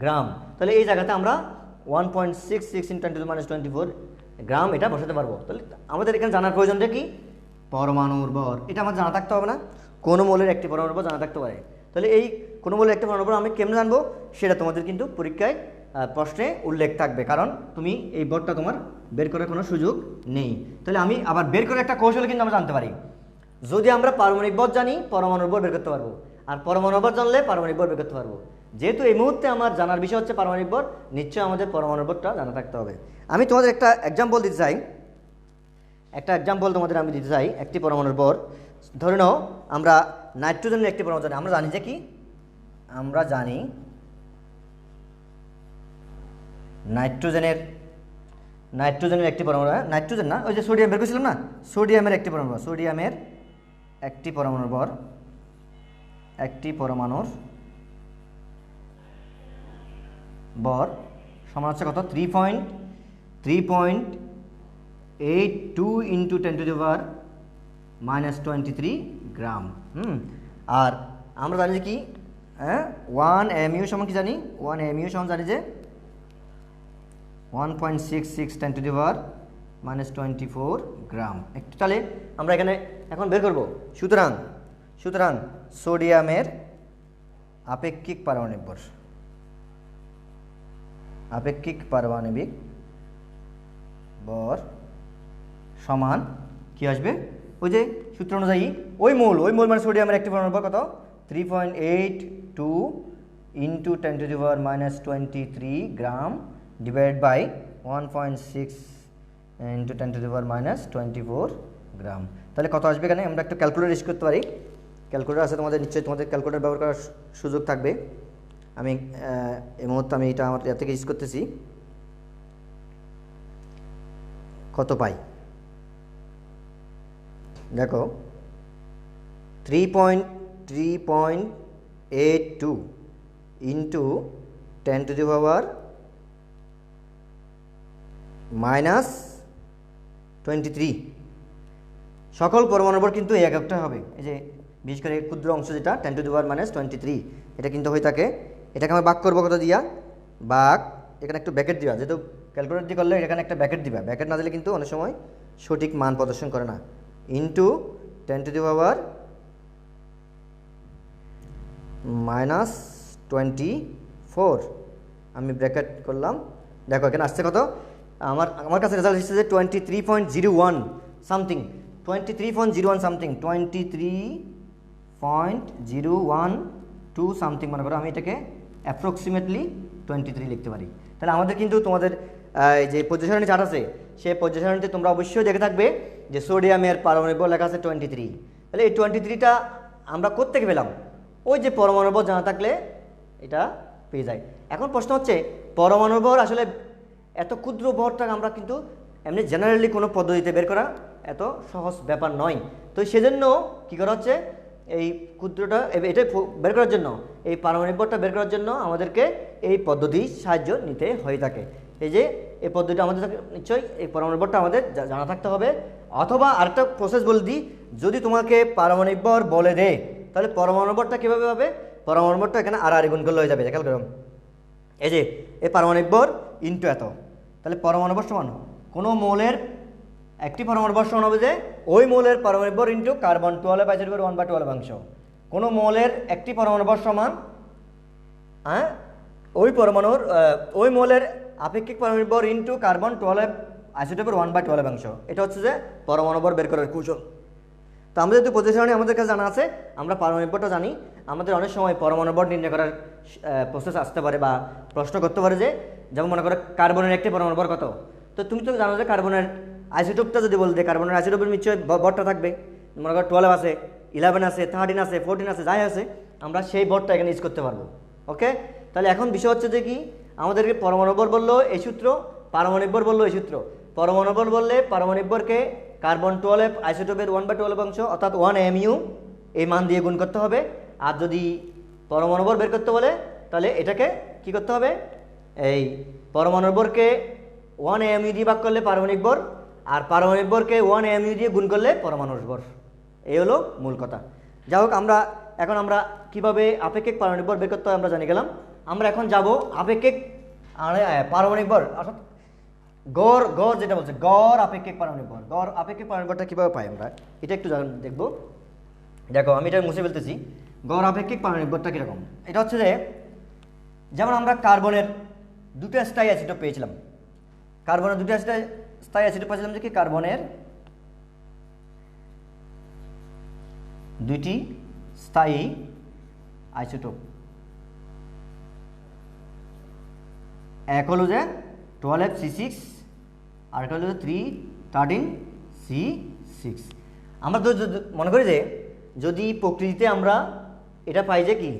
গ্রাম। তাহলে এই জায়গাতে আমরা 1.66 × 10⁻²৪ গ্রাম এটা বসাতে পারবো। তাহলে আমাদের এখানে জানার প্রয়োজনটা কি? পরমাণুর ভর। এটা আমার জানা থাকতে হবে না? কোনো মৌলের একটি পরমাণুর ভর জানা থাকতে পারে। তাহলে এই কোনো মৌলের একটি পরমাণুর ভর আমি কেমনে জানবো? সেটা তোমাদের কিন্তু পরীক্ষায় প্রশ্নে উল্লেখ থাকবে, কারণ তুমি এই ভরটা তোমার বের করার কোনো সুযোগ নেই। তাহলে আমি আবার বের করে একটা কৌশল কিন্তু আমরা জানতে পারি। যদি আমরা পারমাণবিক ভর জানি, পরমাণুর ভর বের করতে পারবো, আর পরমাণুর ভর জানলে পারমাণবিক ভর বের করতে পারবো। যেহেতু এই মুহূর্তে আমার জানার বিষয় হচ্ছে পারমাণবিক ভর, নিশ্চয়ই আমাদের পরমাণুর ভরটা জানা থাকতে হবে। আমি তোমাদের একটা এক্সাম্পল দিতে চাই, আমি দিতে চাই একটি পরমাণুর ভর। ধরে নাও আমরা নাইট্রোজেনের একটি পরমাণু জানি। আমরা জানি যে কি, আমরা জানি নাইট্রোজেনের একটি পরমাণু, নাইট্রোজেন না, ওই যে সোডিয়াম বের করেছিলাম না, সোডিয়ামের একটি পরমাণু, সোডিয়ামের একটি পরমাণুর ভর, একটি পরমাণুর ভর সমান হচ্ছে কত? 3.82 × 10⁻⁻23 গ্রাম। আর আমরা জানি যে কি, 1 AMU সমান কি জানি? 1 AMU সমান জানি যে 1.66 10⁻⁻24 গ্রাম। একটু তাহলে আমরা এখানে এখন বের করব। সুতরাং সোডিয়ামের আপেক্ষিক পারমাণবিক ভর সমান কি আসবে? ওই যে সূত্র অনুযায়ী ওই মৌল মানে সোডিয়ামের একটি পরমাণুর ভর কত? 3.82 × 10⁻⁻23 গ্রাম ডিভাইড বাই 1.6 × 10⁻⁻24 গ্রাম। তাহলে কত আসবে? এখানে আমরা একটু ক্যালকুলেটর ইউজ করতে পারি। ক্যালকুলেটর আছে তোমাদের, নিশ্চয়ই তোমাদের ক্যালকুলেটর ব্যবহার করার সুযোগ থাকবে। আমি এই মুহূর্তে আমি এটা আমার থেকে ইউজ করতেছি। কত পাই দেখো, 3.82 × 10⁻⁻23 সকল পরমাণুর ভর কিন্তু এই এককটা হবে। এই যে বিশেষ করে ক্ষুদ্র অংশ যেটা 10⁻⁻23 এটা কিন্তু হয়ে থাকে। এটাকে আমরা ভাগ করবো কত দিয়া, ভাগ এখানে একটু ব্র্যাকেট দিবা, যেহেতু ক্যালকুলেটর দিয়ে করলে এখানে একটা ব্র্যাকেট দিবা, ব্র্যাকেট না দিলে কিন্তু অনেক সময় সঠিক মান প্রদর্শন করে না। ইন্টু 10⁻24 আমি ব্র্যাকেট করলাম। দেখো এখানে আসছে কত, আমার কাছে রেজাল্ট এসেছে যে 23.01 সামথিং, 23.01 সামথিং, 23.012 সামথিং মনে করো। আমি এটাকে অ্যাপ্রক্সিমেটলি 23 লিখতে পারি। তাহলে আমাদের কিন্তু তোমাদের যে পজিশনারি চার্ট আছে সেই পজিশনারিতে তোমরা অবশ্যই দেখে থাকবে যে সোডিয়ামের পারমাণবিক ভর লেখা আছে 23। তাহলে এই 23টা আমরা কোত্থেকে পেলাম? ওই যে পরমাণু ভর জানা থাকলে এটা পেয়ে যায়। এখন প্রশ্ন হচ্ছে পরমাণু ভর আসলে এত ক্ষুদ্র ভরটাকে আমরা কিন্তু এমনি জেনারেলি কোনো পদ্ধতিতে বের করা এত সহজ ব্যাপার নয়। তো সেজন্য কী করা হচ্ছে, এই ক্ষুদ্রটা এটা বের করার জন্য, এই পারমাণবিক ভরটা বের করার জন্য আমাদেরকে এই পদ্ধতির সাহায্য নিতে হয়ে থাকে। এই যে এই পদ্ধতিটা আমাদের নিশ্চয়ই এই পারমাণবিক ভরটা আমাদের জানা থাকতে হবে। অথবা আরেকটা প্রসেস বলে দিই, যদি তোমাকে পারমাণবিক ভর বলে দেয় তাহলে পরমাণু ভরটা কীভাবে হবে, পরমাণু ভরটা এখানে আর গুণ করলে হয়ে যাবে। খেয়াল করো, এই যে এই পারমাণবিক ভর ইন্টু এত, তাহলে পরমাণু ভর সমান কোনো মৌলের একটি পরমাণু ভর সমান হবে যে ওই মৌলের পারমাণবিক ভর ইন্টু কার্বন 12/1/12 কোনো মৌলের একটি পরমাণু ভর সমান ওই পরমাণুর ওই মৌলের আপেক্ষিক পারমাণবিক ভর ইন্টু কার্বন 12 আইসোটোপের 1/12। এটা হচ্ছে যে পরমাণু ভর বের করার কৌশল। তো আমাদের যেহেতু পজিশনে আমাদের কাছে জানা আছে, আমরা পারমাণবিক ভরটা জানি, আমাদের অনেক সময় পরমাণু ভর নির্ণয় করার প্রসেস আসতে পারে বা প্রশ্ন করতে পারে যে, যেমন মনে করো কার্বনের একটি পরমাণু ভর কত। তো তুমি তো জানো যে কার্বনের আইসোটোপটা যদি বলতে, কার্বনের আইসোটোপের নিশ্চয়ই ভরটা থাকবে, মনে করো 12 আছে, 11 আছে, 13 আছে, 14 আছে, যাই আছে, আমরা সেই ভরটা এখানে ইউজ করতে পারবো। ওকে, তাহলে এখন বিষয় হচ্ছে যে কি, আমাদেরকে পরমাণু ভর বললো এই সূত্র, পারমাণবিক ভর বললো এই সূত্র। পরমাণু ভর বললে পারমাণবিক ভরকে কার্বন 12 আইসোটোপের 1/12 অর্থাৎ 1 mu এই মান দিয়ে গুণ করতে হবে। আর যদি পরমাণু ভর বের করতে বলে তাহলে এটাকে কি করতে হবে, এই পরমাণু ভরকে 1 mu দিয়ে ভাগ করলে পারমাণবিক ভর, আর পারমাণবিক ভরকে 1 mu দিয়ে গুণ করলে পরমাণুর ভর। এই হলো মূল কথা। যাই হোক, এখন আমরা কিভাবে আপেক্ষিক পারমাণবিক ভর বের করতে হয় আমরা জানি গেলাম। আমরা এখন যাব আপেক্ষিক পারমাণবিক ভর, অর্থাৎ গড় যেটা বলছে গড় আপেক্ষিক পারমাণবিক ভর। গড় আপেক্ষিক পারমাণবিক ভরটা কীভাবে পাই আমরা এটা একটু দেখবো। দেখো আমি এটা মুছে ফেলতেছি। গড় আপেক্ষিক পারমাণবিক ভরটা কীরকম, এটা হচ্ছে যে, যেমন আমরা কার্বনের দুটো স্থায়ী অ্যাসিডোপ পেয়েছিলাম, কার্বনের দুটো স্থায়ী অ্যাসিডোপ পেয়েছিলাম যে কি, কার্বনের দুইটি স্থায়ী আইসোটোপ, এক হলো যে 12F6 আর একটা হলো 313C6। আমরা তো মনে করি যে যদি প্রকৃতিতে আমরা এটা পাই যে কি,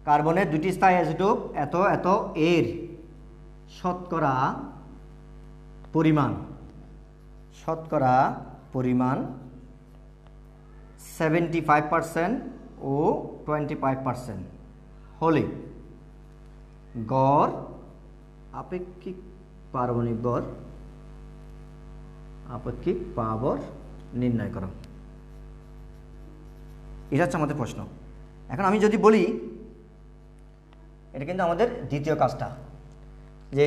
কার্বনের দুটি স্থায়ী আইসোটোপ এত এত এর শতকরা পরিমাণ 75% ও 25% হলে গড় আপেক্ষিক পারমাণবিক ভর নির্ণয় করো। এটা হচ্ছে আমাদের প্রশ্ন। এখন আমি যদি বলি, এটা কিন্তু আমাদের দ্বিতীয় কাজটা, যে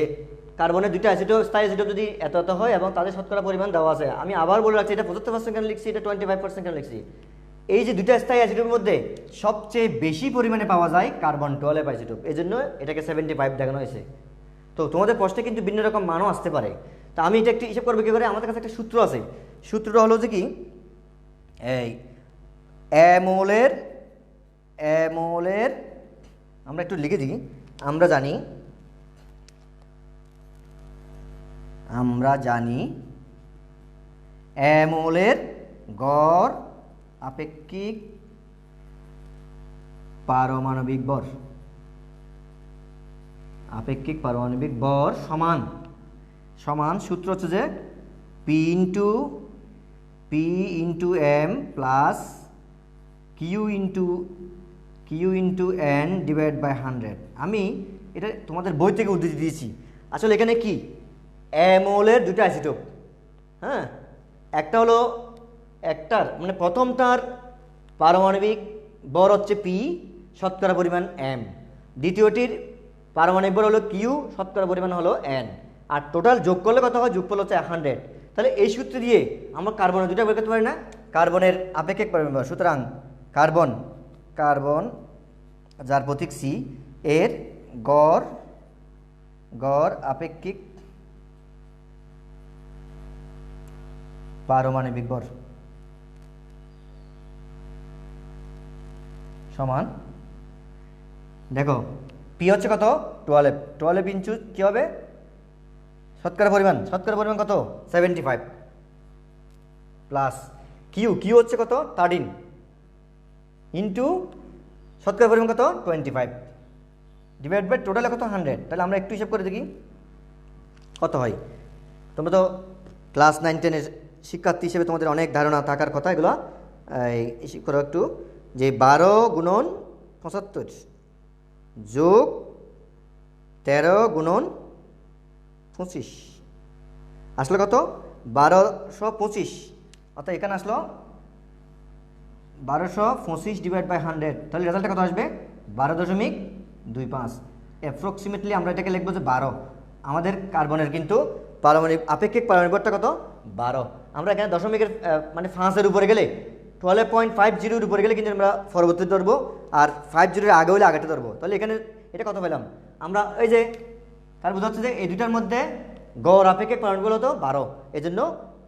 কার্বনের দুইটা স্থায়ী অ্যাসিডোপ যদি এত এত হয় এবং তাদের শতকরা পরিমাণ দেওয়া আছে, আমি আবার বলে রাখছি এটা 75% কেন লিখছি, এটা 25% কেন লিখছি। এই যে দুইটা স্থায়ী অ্যাসিডোপের মধ্যে সবচেয়ে বেশি পরিমাণে পাওয়া যায় কার্বন 12 আইসোটোপ, এই জন্য এটাকে 75 দেখানো হয়েছে। তো তোমাদের প্রশ্নে কিন্তু ভিন্ন রকম মানও আসতে পারে। তা আমি এটা একটু হিসাব করবো কী করে, আমাদের কাছে একটা সূত্র আছে। সূত্রটা হলো যে কি, এই অ্যামোলের আমরা একটু লিখে দিই। আমরা জানি অ্যামোলের গড় আপেক্ষিক পারমাণবিক ভর সমান সূত্র হচ্ছে যে P into M plus Q into N divide by 100। আমি এটা তোমাদের বই থেকে উদ্ধৃতি দিয়েছি। আসলে এখানে কি, অ্যামোলের দুটো আইসোটোপ, হ্যাঁ, একটা হলো একটার মানে প্রথমটার পারমাণবিক ভর হচ্ছে পি, শতকরা পরিমাণ এম। দ্বিতীয়টির পারমাণবিক ভর হলো কিউ, শতকরা পরিমাণ হলো এন। আর টোটাল যোগ করলে কত হয়? যোগফল হচ্ছে 100। তাহলে এই সূত্র দিয়ে আমরা কার্বনের দুটো বের করতে পারি না? কার্বনের আপেক্ষিক পারমাণবিক ভর, সুতরাং কার্বন যার প্রতীক সি এর গড় আপেক্ষিক পারমাণবিক ভর সমান, দেখো পি হচ্ছে কত? 12 ইঞ্চু কী হবে? শতকরা পরিমাণ কত? 75 প্লাস কিউ হচ্ছে কত? 13 ইন্টু শতকরা পরিমাণ কত? 25 ডিভাইড বাই টোটালে কত? 100। তাহলে আমরা একটু হিসাব করে দেখি কত হয়। তোমরা তো ক্লাস 9-10-এর শিক্ষার্থী হিসেবে তোমাদের অনেক ধারণা থাকার কথা, এগুলো এই করো একটু, যে 12 গুণন 75 যোগ 13 গুণন 25 আসলে কত? 1225। অর্থাৎ এখানে আসলো 1225 ডিভাইড বাই 100। তাহলে রেজাল্টটা কত আসবে? 12.25। অ্যাপ্রক্সিমেটলি আমরা এটাকে লিখবো যে 12। আমাদের কার্বনের কিন্তু পারমাণবিক আপেক্ষিক পারমাণবিক ভরটা কত? 12। আমরা এখানে দশমিকের মানে 5-এর উপরে গেলে 12.50-এর উপরে গেলে কিন্তু আমরা পরবর্তী ধরবো, আর 50-এর আগে হলে আগেটা ধরবো। তাহলে এখানে এটা কত পেলাম আমরা? এই যে তার বোঝা হচ্ছে যে এই দুটার মধ্যে গড় আপেক্ষিক পারমাণবিক ভর হতো 12। এই জন্য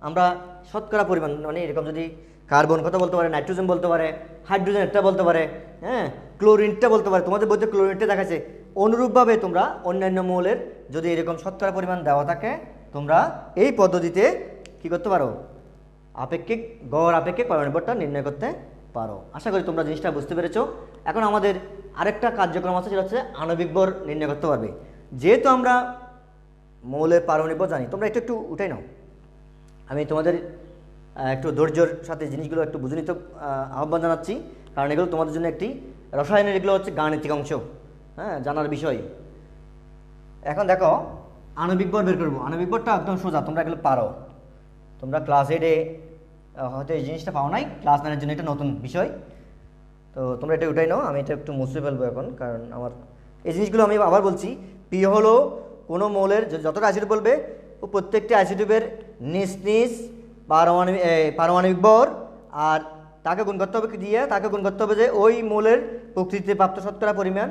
আমরা শতকরা পরিমাণ মানে এরকম যদি কার্বন কত বলতে পারে, নাইট্রোজেন বলতে পারে, হাইড্রোজেন একটা বলতে পারে, হ্যাঁ ক্লোরিনটা বলতে পারে। তোমাদের বলতে ক্লোরিনটা দেখাচ্ছে। অনুরূপভাবে তোমরা অন্যান্য মৌলের যদি এরকম শতকরা পরিমাণ দেওয়া থাকে, তোমরা এই পদ্ধতিতে কি করতে পারো? গড় আপেক্ষিক পারমাণবিক ভরটা নির্ণয় করতে পারো। আশা করি তোমরা জিনিসটা বুঝতে পেরেছো। এখন আমাদের আরেকটা কার্যক্রম আছে, সেটা হচ্ছে আণবিক ভর নির্ণয় করতে পারবে। যেহেতু আমরা মৌলের পারমাণবিক ভর জানি, তোমরা একটু উঠাই নাও। আমি তোমাদের একটু ধৈর্যের সাথে জিনিসগুলো একটু বুঝে নিতে আহ্বান জানাচ্ছি, কারণ এগুলো তোমাদের জন্য একটি রসায়নের, এগুলো হচ্ছে গাণিতিক অংশ, হ্যাঁ জানার বিষয়। এখন দেখো আণবিক ভর বের করবো। আণবিক ভরটা একদম সোজা, তোমরা এগুলো পারো। তোমরা ক্লাস 8-এ হয়তো এই জিনিসটা পাও নাই, ক্লাস 9-এর জন্য এটা নতুন বিষয়। তো তোমরা এটা উঠাই নাও, আমি এটা একটু মুছে ফেলবো এখন, কারণ আমার এই জিনিসগুলো আমি আবার বলছি। পি হলো কোনো মৌলের যতটা অ্যাসিড বলবে ও প্রত্যেকটি অ্যাসিডের নিজ পারমাণবিক ভর, আর তাকে গুণ করতে হবে দিয়ে, তাকে গুণ করতে হবে যে ওই মৌলের প্রকৃতিতে প্রাপ্ত শতকরা পরিমাণ,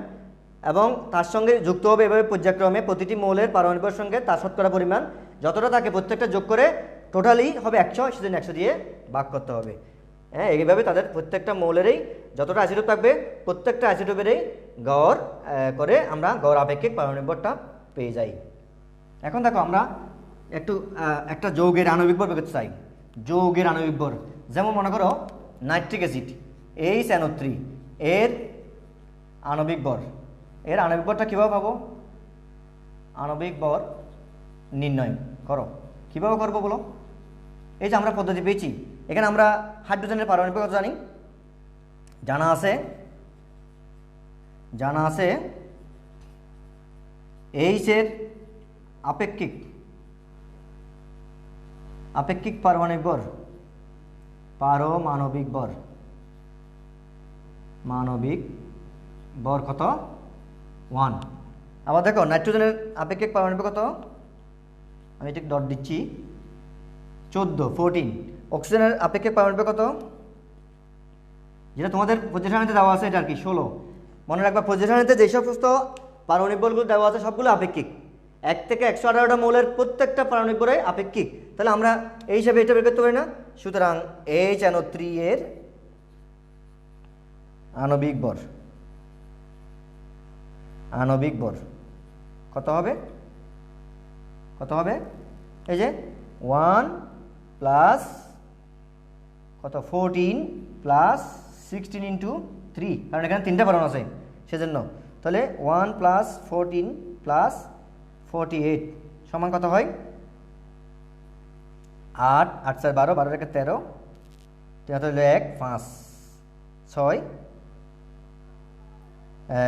এবং তার সঙ্গে যুক্ত হবে এভাবে পর্যায়ক্রমে প্রতিটি মৌলের পারমাণবিক ভরের সঙ্গে তার শতকরা পরিমাণ যতটা থাকে প্রত্যেকটা যোগ করে টোটালি হবে 100, সেদিন 100 দিয়ে ভাগ করতে হবে। হ্যাঁ এইভাবে তাদের প্রত্যেকটা মৌলেরই যতটা অ্যাসিড থাকবে প্রত্যেকটা অ্যাসিডেরই গড় করে আমরা গড় আপেক্ষিক পারমাণবিক ভরটা পেয়ে যাই। এখন দেখো আমরা একটা যৌগের আণবিক ভর বের করতে চাই। যৌগের আণবিক ভর যেমন মনে করো নাইট্রিক অ্যাসিড HNO3, এর আণবিক ভরটা কীভাবে পাবো? আণবিক ভর নির্ণয় করো, কীভাবে করবো বলো? এই যে আমরা পদ্ধতি পেয়েছি, এখানে আমরা হাইড্রোজেনের পারমাণবিক ভর জানি, জানা আছে H-এর আপেক্ষিক পারমাণবিক ভর কত? 1। আবার দেখো নাইট্রোজেনের আপেক্ষিক পারমাণবিক কত? আমি ঠিক ডট দিচ্ছি, 14। অক্সিজেনের আপেক্ষিক পারমাণবিক কত? যেটা তোমাদের পজিশনেতে দেওয়া আছে এটা আর কি 16। মনে রাখবা পজিশনেতে যে সমস্ত পারমাণবিক ভরগুলো দেওয়া আছে সবগুলো আপেক্ষিক। 1 থেকে 118টা মৌলের প্রত্যেকটা পারমাণবিক ভরই আপেক্ষিক। তাহলে আমরা এই হিসাবে এটা বের করতে পারি না? সুতরাং HNO3 এর আণবিক ভর কত হবে? এই যে 1 প্লাস কত 14 প্লাস 16 ইন্টু 3, কারণ এখানে 3টা পরমাণু আছে সেজন্য। তাহলে 1 প্লাস 14 প্লাস 48 সমান কত হয়? 8, 8 4 12, 12 রেখে 13, 13 হলো 1, 5, 6,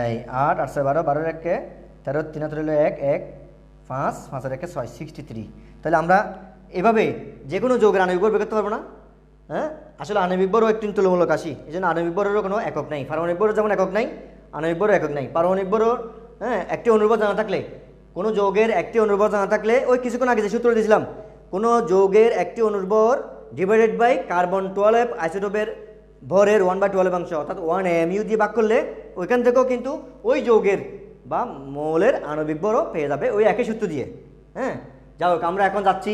এই 8, 8 4 12, 12 রেখে 13, 13 হলো 1, 1, 5, 5 রেখে 6, 63। তাহলে আমরা এভাবে যে কোনো যৌগের আণবিক ভর বের করতে পারবো না? হ্যাঁ, আসলে আণবিক ভরও একটি তুলনামূলক রাশি, এই জন্য আণবিক ভরেরও কোনো একক নাই। পারমাণবিক ভরও যেমন একক নাই, আণবিক ভরও একক নাই। পারমাণবিক ভরও একটি অনুর্বর জানা থাকলে, কোনো যৌগের একটি অনুর্বর জানা থাকলে, ওই কিছুক্ষণ আগে যে সূত্র দিয়েছিলাম, কোনো যৌগের একটি অনুর্বর ডিভাইডেড বাই কার্বন 12 আইসোটোপের ভরের 1/12 অর্থাৎ 1 mu দিয়ে ভাগ করলে ওইখান থেকেও কিন্তু ওই যৌগের বা মৌলের আণবিক ভরও পেয়ে যাবে ওই একই সূত্র দিয়ে। হ্যাঁ, যাই হোক, আমরা এখন যাচ্ছি,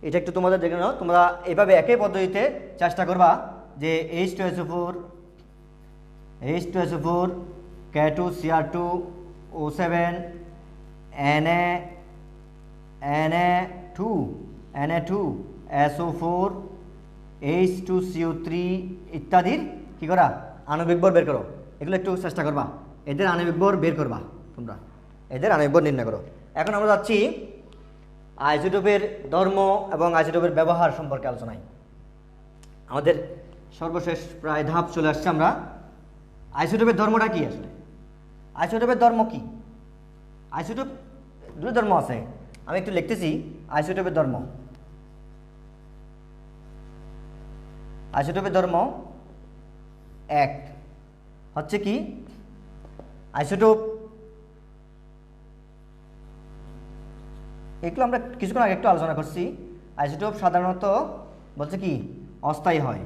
এটা একটু তোমাদের দেখে নাও। তোমরা এভাবে একই পদ্ধতিতে চেষ্টা করবা যে H2SO4 K2Cr2 O7 Na2 SO4 H2CO3 ইত্যাদির কী করা আণবিক ভর বের করো। এগুলো একটু চেষ্টা করবা, এদের আণবিক ভর বের করবা, তোমরা এদের আণবিক ভর নির্ণয় করো। এখন আমরা যাচ্ছি আইসোটোপের ধর্ম এবং আইসোটোপের ব্যবহার সম্পর্কে আলোচনায়। আমাদের সর্বশেষ প্রায় ধাপ চলে আসছে। আমরা আইসোটোপের ধর্মটা কি? আসলে আইসোটোপের ধর্ম কি? আইসোটোপ দুটো ধর্ম আছে, আমি একটু লিখতেছি। আইসোটোপের ধর্ম, আইসোটোপের ধর্ম এক হচ্ছে কি, আইসোটোপ, এগুলো আমরা কিছুক্ষণ আগে একটু আলোচনা করছি। আইসোটোপ সাধারণত বলছে কি অস্থায়ী হয়,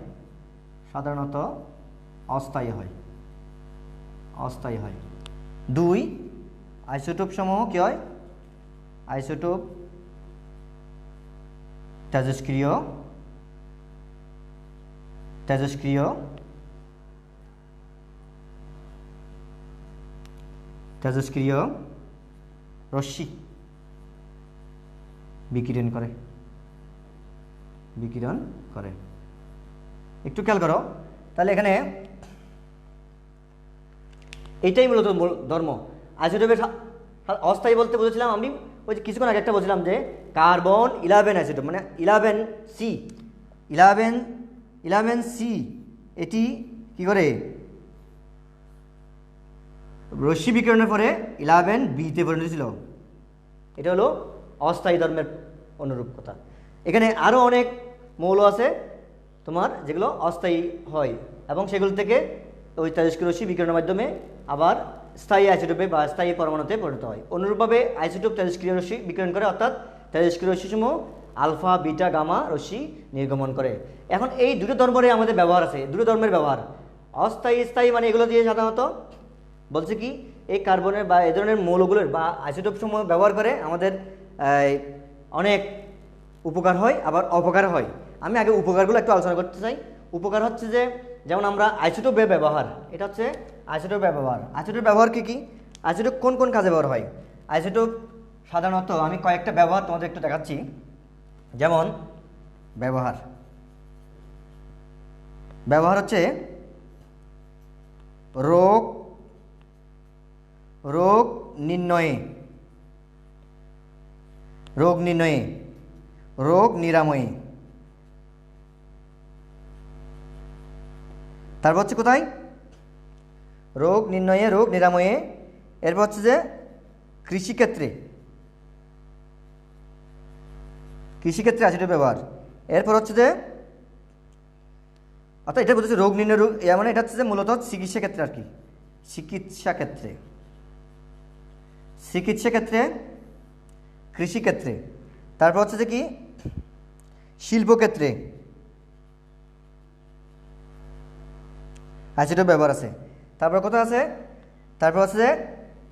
সাধারণত অস্থায়ী হয়, অস্থায়ী হয়। দুই, আইসোটোপ সমূহ কি হয়? আইসোটোপ তেজস্ক্রিয়, তেজস্ক্রিয় তেজস্ক্রিয় রশ্মি বিকিরণ করে, বিকিরণ করে। একটু খেয়াল করো তাহলে, এখানে এইটাই মূলত ধর্ম। আইসোটোপের অস্থায়ী বলতে বুঝেছিলাম আমি ওই যে কিছুক্ষণ আগে একটা বলছিলাম যে কার্বন 11 আইসোটোপ, মানে 11C এটি কি করে রশ্মি বিকিরণের পরে 11Bতে পরিণত ছিল। এটা হলো অস্থায়ী ধর্মের অনুরূপ কথা। এখানে আরও অনেক মৌল আছে তোমার যেগুলো অস্থায়ী হয় এবং সেগুলো থেকে ওই তেজস্ক্রিয় রশ্মি বিকিরণের মাধ্যমে আবার স্থায়ী আইসোটোপে বা স্থায়ী পরমাণুতে পরিণত হয়। অনুরূপভাবে আইসোটোপ তেজস্ক্রিয় রশ্মি বিকিরণ করে, অর্থাৎ তেজস্ক্রিয় রশ্মিসমূহ আলফা, বিটা, গামা রশ্মি নির্গমন করে। এখন এই দুটো ধর্মের আমাদের ব্যবহার আছে, দুটো ধর্মের ব্যবহার অস্থায়ী স্থায়ী, মানে এগুলো দিয়ে সাধারণত বলছে কি এই কার্বনের বা এই ধরনের মৌলগুলোর বা আইসোটোপ সমূহ ব্যবহার করে আমাদের অনেক উপকার হয় আবার অপকার হয়। আমি আগে উপকারগুলো একটু আলোচনা করতে চাই। উপকার হচ্ছে যে যেমন আমরা আইসোটোপের ব্যবহার, এটা হচ্ছে আইসোটোপ ব্যবহার। আইসোটোপ ব্যবহার কি কি? আইসোটোপ কোন কোন কাজে ব্যবহার হয়? আইসোটোপ সাধারণত আমি কয়েকটা ব্যবহার তোমাদের একটু দেখাচ্ছি। যেমন ব্যবহার, ব্যবহার হচ্ছে রোগ নির্ণয়ে, রোগ নির্ণয়ে, রোগ নিরাময়ে। তারপর হচ্ছে কোথায়? রোগ নির্ণয়ে, রোগ নিরাময়ে। এরপর হচ্ছে যে কৃষিক্ষেত্রে, কৃষিক্ষেত্রে আইসোটোপ ব্যবহার। এরপর হচ্ছে যে অর্থাৎ এটা বলতেছে রোগ নির্ণয়, রোগ মানে এটা হচ্ছে যে মূলত চিকিৎসা ক্ষেত্রে আর কি, চিকিৎসা ক্ষেত্রে, চিকিৎসা ক্ষেত্রে, কৃষিক্ষেত্রে। তারপর হচ্ছে যে কি শিল্পক্ষেত্রে আইসোটোপ ব্যবহার আছে। তারপর কোথায় আছে? তারপর হচ্ছে যে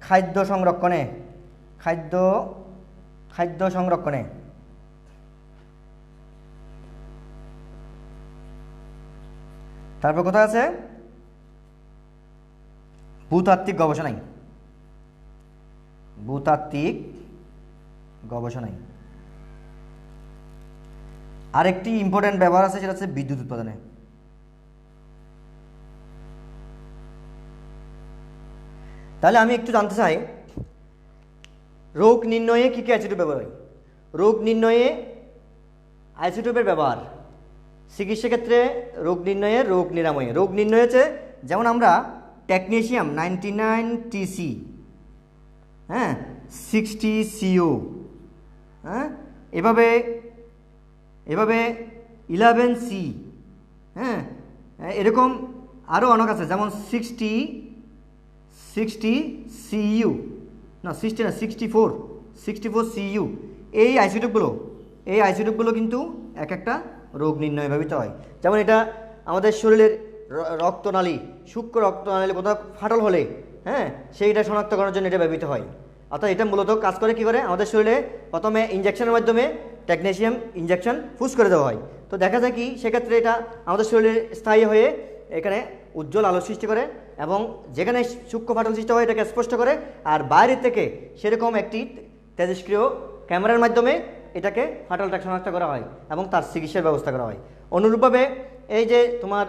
খাদ্য সংরক্ষণে, খাদ্য সংরক্ষণে। তারপর কোথায় আছে? ভূতাত্ত্বিক গবেষণায়, ভূতাত্ত্বিক গবেষণায়। আরেকটি ইম্পর্টেন্ট ব্যবহার আছে, সেটা হচ্ছে বিদ্যুৎ উৎপাদনে। তাহলে আমি একটু জানতে চাই রোগ নির্ণয়ে কী কী আইসোটোপ ব্যবহার হয়? রোগ নির্ণয়ে আইসোটোপের ব্যবহার, চিকিৎসা ক্ষেত্রে রোগ নির্ণয়ে, রোগ নিরাময়ে। রোগ নির্ণয় হচ্ছে যেমন আমরা টেকনেশিয়াম 99Tc, হ্যাঁ 60CO, হ্যাঁ এভাবে এভাবে 11C, হ্যাঁ, এরকম আরও অনেক আছে, যেমন 60 CU, না 60 না 64 CU। এই আইসোটোপগুলো কিন্তু এক একটা রোগ নির্ণয় ব্যবহৃত হয়। যেমন এটা আমাদের শরীরের রক্তনালী, সূক্ষ্ম রক্তনালী কোথাও ফাটল হলে, হ্যাঁ, সেইটা শনাক্ত করার জন্য এটা ব্যবহৃত হয়। অর্থাৎ এটা মূলত কাজ করে কী করে, আমাদের শরীরে প্রথমে ইঞ্জেকশনের মাধ্যমে টেকনেশিয়াম ইঞ্জেকশন ফুস করে দেওয়া হয়। তো দেখা যায় কি সেক্ষেত্রে এটা আমাদের শরীরে স্থায়ী হয়ে এখানে উজ্জ্বল আলো সৃষ্টি করে এবং যেখানে সূক্ষ্ম ফাটল সৃষ্টি হয় এটাকে স্পষ্ট করে, আর বাইরে থেকে সেরকম একটি তেজস্ক্রিয় ক্যামেরার মাধ্যমে এটাকে ফাটলটা শনাক্ত করা হয় এবং তার চিকিৎসার ব্যবস্থা করা হয়। অনুরূপভাবে এই যে তোমার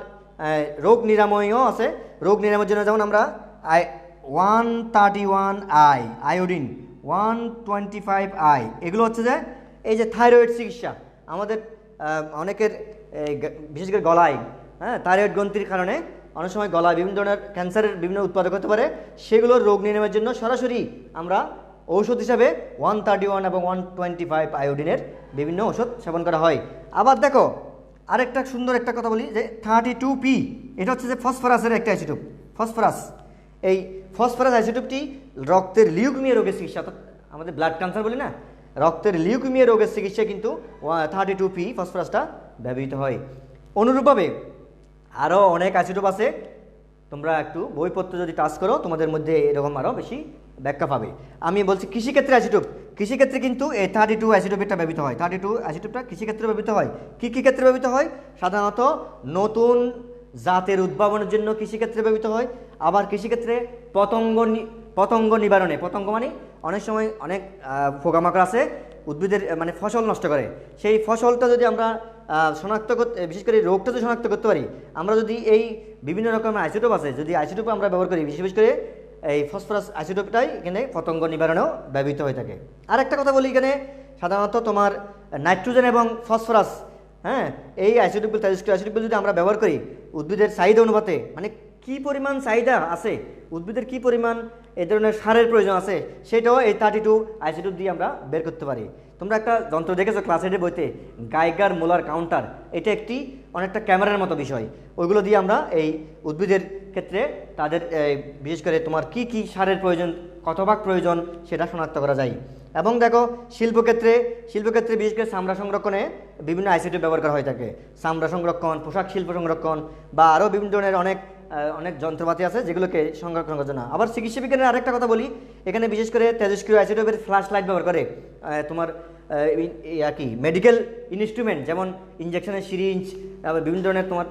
রোগ নিরাময়ও আছে। রোগ নিরাময়ের জন্য যেমন আমরা 131I আয়োডিন, 125I, এগুলো হচ্ছে যে এই যে থাইরয়েড চিকিৎসা, আমাদের অনেকের বিশেষ করে গলায়, হ্যাঁ, থাইরয়েড গ্রন্থির কারণে অনেক সময় গলায় বিভিন্ন ধরনের ক্যান্সারের বিভিন্ন উৎপাদক হতে পারে, সেগুলোর রোগ নিরাময়ের জন্য সরাসরি আমরা ঔষধ হিসাবে 131 এবং 125 আয়োডিনের বিভিন্ন ওষুধ সেবন করা হয়। আবার দেখো আরেকটা সুন্দর একটা কথা বলি যে 32P, এটা হচ্ছে যে ফসফরাসের একটা আইসোটোপ। এই ফসফরাস আইসোটোপটি রক্তের লিউকেমিয়া রোগের চিকিৎসা, অর্থাৎ আমাদের ব্লাড ক্যান্সার বলি না, রক্তের লিউকেমিয়া রোগের চিকিৎসায় কিন্তু 32P ফসফরাসটা ব্যবহৃত হয়। অনুরূপভাবে আরও অনেক আইসোটোপ আছে, তোমরা একটু বইপত্র যদি টাচ করো তোমাদের মধ্যে এরকম আরও বেশি ব্যাখ্যা পাবে। আমি বলছি কৃষিক্ষেত্রে আইসোটোপ, কৃষিক্ষেত্রে কিন্তু এই 32 আইসোটোপটা ব্যবহৃত হয়। 32 আইসোটোপটা কৃষিক্ষেত্রে ব্যবহৃত হয়। কী কী ক্ষেত্রে ব্যবহৃত হয়? সাধারণত নতুন জাতের উদ্ভাবনের জন্য কৃষিক্ষেত্রে ব্যবহৃত হয়। আবার কৃষিক্ষেত্রে পতঙ্গ নিবারণে, পতঙ্গ মানে অনেক সময় অনেক পোকামাকড় আছে উদ্ভিদের মানে ফসল নষ্ট করে, সেই ফসলটা যদি আমরা শনাক্ত করতে, বিশেষ করে রোগটা যদি শনাক্ত করতে পারি, আমরা যদি এই বিভিন্ন রকমের আইসোটোপ আছে, যদি আইসোটোপ আমরা ব্যবহার করি, বিশেষ করে এই ফসফরাস আইসোটোপটাই এখানে পতঙ্গ নিবারণেও ব্যবহৃত হয়ে থাকে। আর একটা কথা বলি, এখানে সাধারণত তোমার নাইট্রোজেন এবং ফসফরাস, হ্যাঁ, এই আইসোটোপগুলো, তেজস্ক্রিয় আইসোটোপগুলো যদি আমরা ব্যবহার করি উদ্ভিদের চাহিদা অনুপাতে, মানে কী পরিমাণ চাহিদা আছে উদ্ভিদের, কী পরিমাণ এই ধরনের সারের প্রয়োজন আছে, সেটাও এই 32 আইসোটোপ দিয়ে আমরা বের করতে পারি। তোমরা একটা যন্ত্র দেখেছো ক্লাস 8 বইতে, গাইগার মোলার কাউন্টার, এটা একটি অনেকটা ক্যামেরার মতো বিষয়। ওইগুলো দিয়ে আমরা এই উদ্ভিদের ক্ষেত্রে তাদের বিশেষ করে তোমার কি কি সারের প্রয়োজন, কত ভাগ প্রয়োজন, সেটা শনাক্ত করা যায়। এবং দেখো শিল্পক্ষেত্রে বিশেষ করে চামড়া সংরক্ষণে বিভিন্ন আইসোটোপ ব্যবহার করা হয়ে থাকে। চামড়া সংরক্ষণ, পোশাক শিল্প সংরক্ষণ বা আরও বিভিন্ন ধরনের অনেক যন্ত্রপাতি আছে যেগুলোকে সংরক্ষণ করার জন্য। আবার চিকিৎসা বিজ্ঞানের আরেকটা কথা বলি, এখানে বিশেষ করে তেজস্ক্রিয় আইসোটোপের ফ্ল্যাশ লাইট ব্যবহার করে তোমার কি মেডিকেল ইনস্ট্রুমেন্ট, যেমন ইঞ্জেকশনের সিরিঞ্জ, আবার বিভিন্ন ধরনের তোমার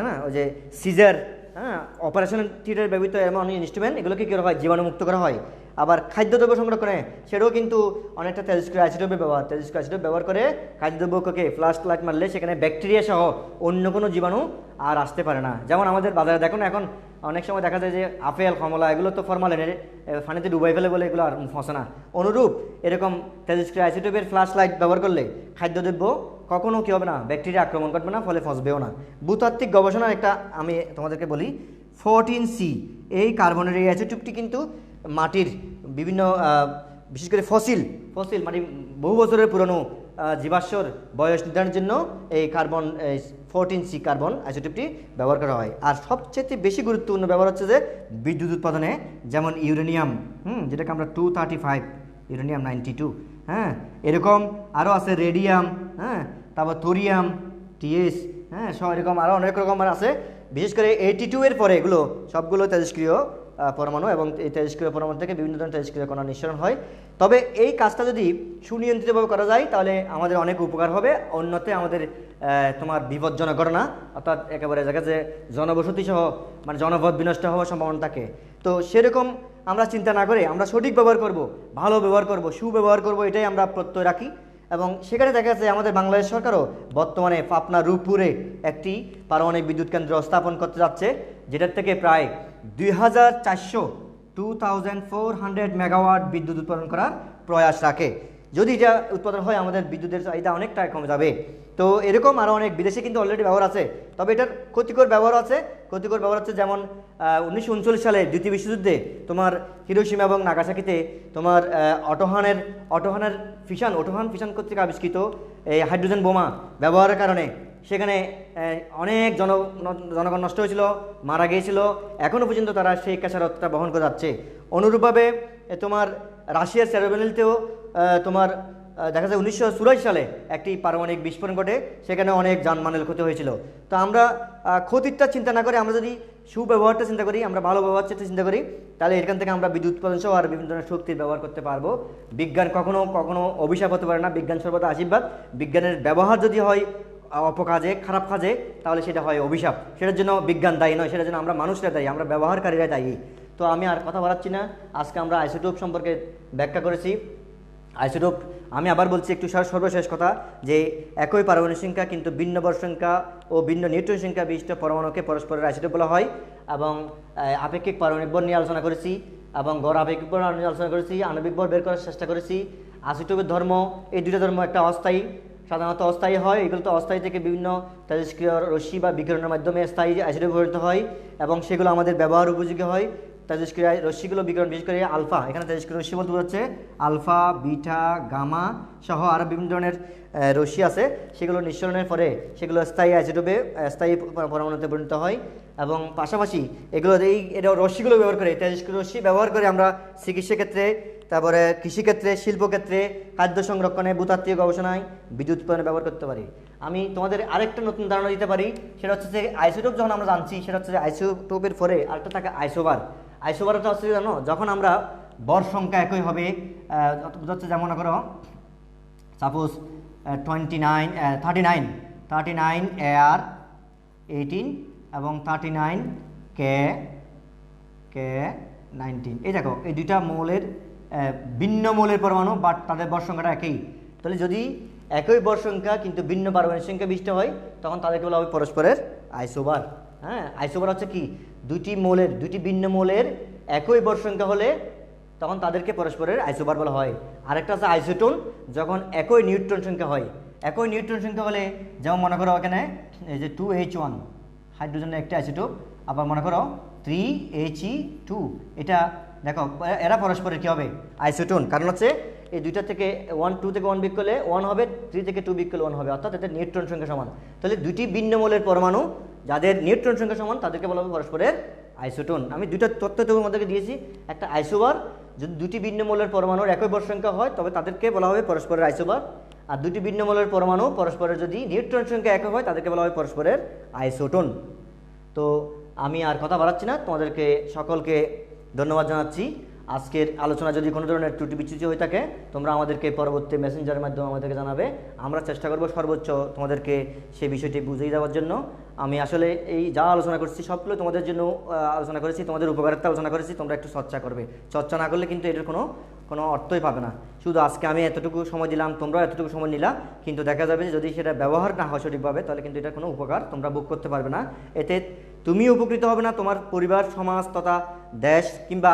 না ওই যে সিজার, হ্যাঁ, অপারেশন থিয়েটারে ব্যবহৃত এমন ইনস্ট্রুমেন্ট, এগুলোকে কী করা হয়, জীবাণুমুক্ত করা হয়। আবার খাদ্যদ্রব্য সংরক্ষণে সেটাও কিন্তু অনেকটা তেজস্ক্রিয় আইসোটোপের ব্যবহার। তেজস্ক্রিয় আইসোটোপ ব্যবহার করে খাদ্যদ্রব্যকে ফ্ল্যাশ লাইট মারলে সেখানে ব্যাকটেরিয়া সহ অন্য কোনো জীবাণু আর আসতে পারে না। যেমন আমাদের বাজারে দেখো না, এখন অনেক সময় দেখা যায় যে আপেল, কমলা, এগুলো তো ফরমালিনের পানিতে ডুবাই ফেলে বলে এগুলো আর ফসে না। অনুরূপ এরকম তেজস্ক্রিয় আইসোটোপের ফ্ল্যাশ লাইট ব্যবহার করলে খাদ্যদ্রব্য কখনও কী হবে না, ব্যাকটেরিয়া আক্রমণ করবে না, ফলে ফসবেও না। ভূতাত্ত্বিক গবেষণার একটা আমি তোমাদেরকে বলি, 14C এই কার্বনের এই আইসোটোপটি কিন্তু মাটির বিভিন্ন বিশেষ করে ফসিল মানে বহু বছরের পুরনো জীবাশ্মর বয়স নির্ধারণের জন্য এই 14C কার্বন আইসোটোপটি ব্যবহার করা হয়। আর সবচেয়ে বেশি গুরুত্বপূর্ণ ব্যবহার হচ্ছে যে বিদ্যুৎ উৎপাদনে, যেমন ইউরেনিয়াম, যেটাকে আমরা 235, ইউরেনিয়াম 92, হ্যাঁ, এরকম আরও আছে রেডিয়াম, হ্যাঁ, তারপর থোরিয়াম, TS, হ্যাঁ, সব এরকম আরও অনেক রকমের আছে। বিশেষ করে 82 এর পরে এগুলো সবগুলো তেজস্ক্রিয় পরমাণু, এবং এই তেজস্ক্রিয় পরমাণু থেকে বিভিন্ন ধরনের তেজস্ক্রিয় কণা নিঃসরণ হয়। তবে এই কাজটা যদি সুনিয়ন্ত্রিতভাবে করা যায় তাহলে আমাদের অনেক উপকার হবে, অন্যতে আমাদের তোমার বিপজ্জনক ঘটনা, অর্থাৎ একেবারে জায়গা যে জনবসতি সহ মানে জনপদ বিনষ্ট হওয়ার সম্ভাবনা থাকে। তো সেরকম আমরা চিন্তা না করে আমরা সঠিক ব্যবহার করব, ভালো ব্যবহার করব, সুব্যবহার করব, এটাই আমরা প্রত্যয় রাখি। এবং সেখানে দেখা যাচ্ছে আমাদের বাংলাদেশ সরকারও বর্তমানে পাবনা রূপপুরে একটি পারমাণবিক বিদ্যুৎ কেন্দ্র স্থাপন করতে যাচ্ছে, যেটার থেকে প্রায় 2400 মেগাওয়াট বিদ্যুৎ উৎপাদন করার প্রয়াস রাখে। যদি এটা উৎপাদন হয় আমাদের বিদ্যুতের চাহিদা অনেকটা কমে যাবে। তো এরকম আরও অনেক বিদেশে কিন্তু অলরেডি ব্যবহার আছে, তবে এটার ক্ষতিকর ব্যবহার আছে। ক্ষতিকর ব্যবহার হচ্ছে যেমন 1939 সালে দ্বিতীয় বিশ্বযুদ্ধে তোমার হিরোশিমা এবং নাগাসাকিতে তোমার অটোহানের ওটোহান ফিশন কর্তৃক আবিষ্কৃত এই হাইড্রোজেন বোমা ব্যবহারের কারণে সেখানে অনেক জনগণ নষ্ট হয়েছিল, মারা গিয়েছিল। এখনও পর্যন্ত তারা সেই কেসারতটা বহন করে যাচ্ছে। অনুরূপভাবে তোমার রাশিয়ার চেরনোবিলতেও তোমার দেখা যায় 1984 সালে একটি পারমাণবিক বিস্ফোরণ ঘটে, সেখানে অনেক জানমালের ক্ষতি হয়েছিল। তো আমরা ক্ষতিটা চিন্তা না করে আমরা যদি সুব্যবহারটা চিন্তা করি, আমরা ভালো ব্যবহারটা চিন্তা করি, তাহলে এখান থেকে আমরা বিদ্যুৎ উৎপাদন সহ আর বিভিন্ন ধরনের শক্তির ব্যবহার করতে পারবো। বিজ্ঞান কখনো কখনো অভিশাপ হতে পারে না, বিজ্ঞান সর্বদা আশীর্বাদ। বিজ্ঞানের ব্যবহার যদি হয় অপকাজে, খারাপ কাজে, তাহলে সেটা হয় অভিশাপ। সেটার জন্য বিজ্ঞান দায়ী নয়, সেটার জন্য আমরা মানুষরা দায়ী, আমরা ব্যবহারকারীরা দায়ী। তো আমি আর কথা বাড়াচ্ছি না, আজকে আমরা আইসোটোপ সম্পর্কে ব্যাখ্যা করেছি। আইসোটোপ, আমি আবার বলছি একটু সর্বশেষ কথা, যে একই পারমাণবিক সংখ্যা কিন্তু ভিন্ন ভর সংখ্যা ও ভিন্ন নিউট্রন সংখ্যা বিশিষ্ট পরমাণুকে পরস্পরের আইসোটোপ বলা হয়। এবং আপেক্ষিক পারমাণবিক ভর নিয়ে আলোচনা করেছি, এবং গড় আপেক্ষিক ভর নিয়ে আলোচনা করেছি, আণবিক ভর বের করার চেষ্টা করেছি। আইসোটোপের ধর্ম, এই দুটো ধর্ম একটা অস্থায়ী, সাধারণত অস্থায়ী হয়। এগুলো তো অস্থায়ী থেকে বিভিন্ন তেজস্ক্রিয় রশ্মি বা বিকিরণের মাধ্যমে স্থায়ী আইসোটোপে পরিণত হয়, এবং সেগুলো আমাদের ব্যবহার উপযোগী হয়। তেজস্ক্রিয় রশ্মিগুলো বিকিরণ, বিশেষ করে আলফা, এখানে তেজস্ক্রিয় রশ্মি বলতে বোঝাচ্ছে আলফা, বিটা, গামা সহ আরও বিভিন্ন ধরনের রশ্মি আছে, সেগুলো নিঃসরণের পরে সেগুলো স্থায়ী আইসোটোপে, স্থায়ী পরমাণুতে পরিণত হয়। এবং পাশাপাশি এটা রশ্মিগুলো ব্যবহার করে, তেজস্ক্রিয় রশ্মি ব্যবহার করে আমরা চিকিৎসা ক্ষেত্রে, তারপরে কৃষিক্ষেত্রে, শিল্পক্ষেত্রে, খাদ্য সংরক্ষণে, ভূতাত্ত্বিক গবেষণায়, বিদ্যুৎ উৎপাদনে ব্যবহার করতে পারি। আমি তোমাদের আরেকটা নতুন ধারণা দিতে পারি, সেটা হচ্ছে যে আইসোটোপ যখন আমরা জানছি, সেটা হচ্ছে যে আইসোটোপের পরে আরেকটা থাকে আইসোবার। আইসোবারটা হচ্ছে জানো, যখন আমরা বর সংখ্যা একই হবে, হচ্ছে যেমন মনে করো সাপোজ 39 AR 18 এবং 39 K 19। এই দেখো, এই দুইটা মৌলের ভিন্ন মৌলের পরমাণু, বাট তাদের বর সংখ্যাটা একই। তাহলে যদি একই বর সংখ্যা কিন্তু ভিন্ন পারমাণবিক সংখ্যা বিশিষ্ট হয়, তখন তাদেরকে বলা হবে পরস্পরের আইসোবার। হ্যাঁ, আইসোবার হচ্ছে কি, দুটি ভিন্ন মৌলের একই বর সংখ্যা হলে তখন তাদেরকে পরস্পরের আইসোবার বলা হয়। আরেকটা আছে আইসোটোন, যখন একই নিউট্রন সংখ্যা হয়। একই নিউট্রন সংখ্যা হলে, যেমন মনে করো এখানে এই যে 2H1 হাইড্রোজেনের একটা আইসোটোপ, আবার মনে করো 3He2, এটা দেখো এরা পরস্পরের কী হবে, আইসোটোন। কারণ হচ্ছে এই দুইটা থেকে 2 থেকে 1 বিয়োগ করলে 1 হবে, 3 থেকে 2 বিয়োগ করলে 1 হবে, অর্থাৎ এদের নিউট্রন সংখ্যা সমান। তাহলে দুটি ভিন্ন মৌলের পরমাণু যাদের নিউট্রন সংখ্যা সমান, তাদেরকে বলা হবে পরস্পরের আইসোটোন। আমি দুইটা তথ্য তোমাদেরকে দিয়েছি, একটা আইসোবার, যদি দুটি ভিন্ন মৌলের পরমাণুর একই বর সংখ্যা হয় তবে তাদেরকে বলা হবে পরস্পরের আইসোবার, আর দুটি ভিন্ন মৌলের পরমাণু পরস্পরের যদি নিউট্রন সংখ্যা একই হয় তাদেরকে বলা হবে পরস্পরের আইসোটোন। তো আমি আর কথা বাড়াচ্ছি না, তোমাদেরকে সকলকে ধন্যবাদ জানাচ্ছি। আজকের আলোচনা যদি কোনো ধরনের ত্রুটি বিচ্যুতি হয়ে থাকে, তোমরা আমাদেরকে পরবর্তী মেসেঞ্জারের মাধ্যমে আমাদেরকে জানাবে। আমরা চেষ্টা করব সর্বোচ্চ তোমাদেরকে সেই বিষয়টি বুঝিয়ে দেওয়ার জন্য। আমি আসলে এই যা আলোচনা করছি সবগুলো তোমাদের জন্য আলোচনা করেছি, তোমাদের উপকারিতা আলোচনা করেছি। তোমরা একটু চর্চা করবে, চর্চা না করলে কিন্তু এটার কোনো অর্থই পাবে না। শুধু আজকে আমি এতটুকু সময় দিলাম, তোমরাও এতটুকু সময় নিলা, কিন্তু দেখা যাবে যে যদি সেটা ব্যবহার না হয় সঠিকভাবে, তাহলে কিন্তু এটার কোনো উপকার তোমরা ভোগ করতে পারবে না। এতে তুমি উপকৃত হবে না, তোমার পরিবার, সমাজ তথা দেশ, কিংবা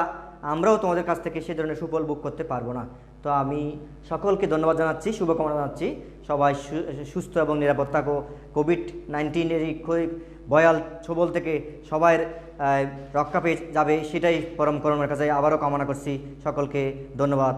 আমরাও তোমাদের কাছ থেকে সে ধরনের সুফল ভোগ করতে পারবো না। তো আমি সকলকে ধন্যবাদ জানাচ্ছি, শুভকামনা জানাচ্ছি। সবাই সুস্থ এবং নিরাপদ থাকো। কোভিড-19 এর ভয়াল ছোবল থেকে সবাই রক্ষা পেয়ে যাবে, সেটাই পরম করমের কাছে আবারও কামনা করছি। সকলকে ধন্যবাদ।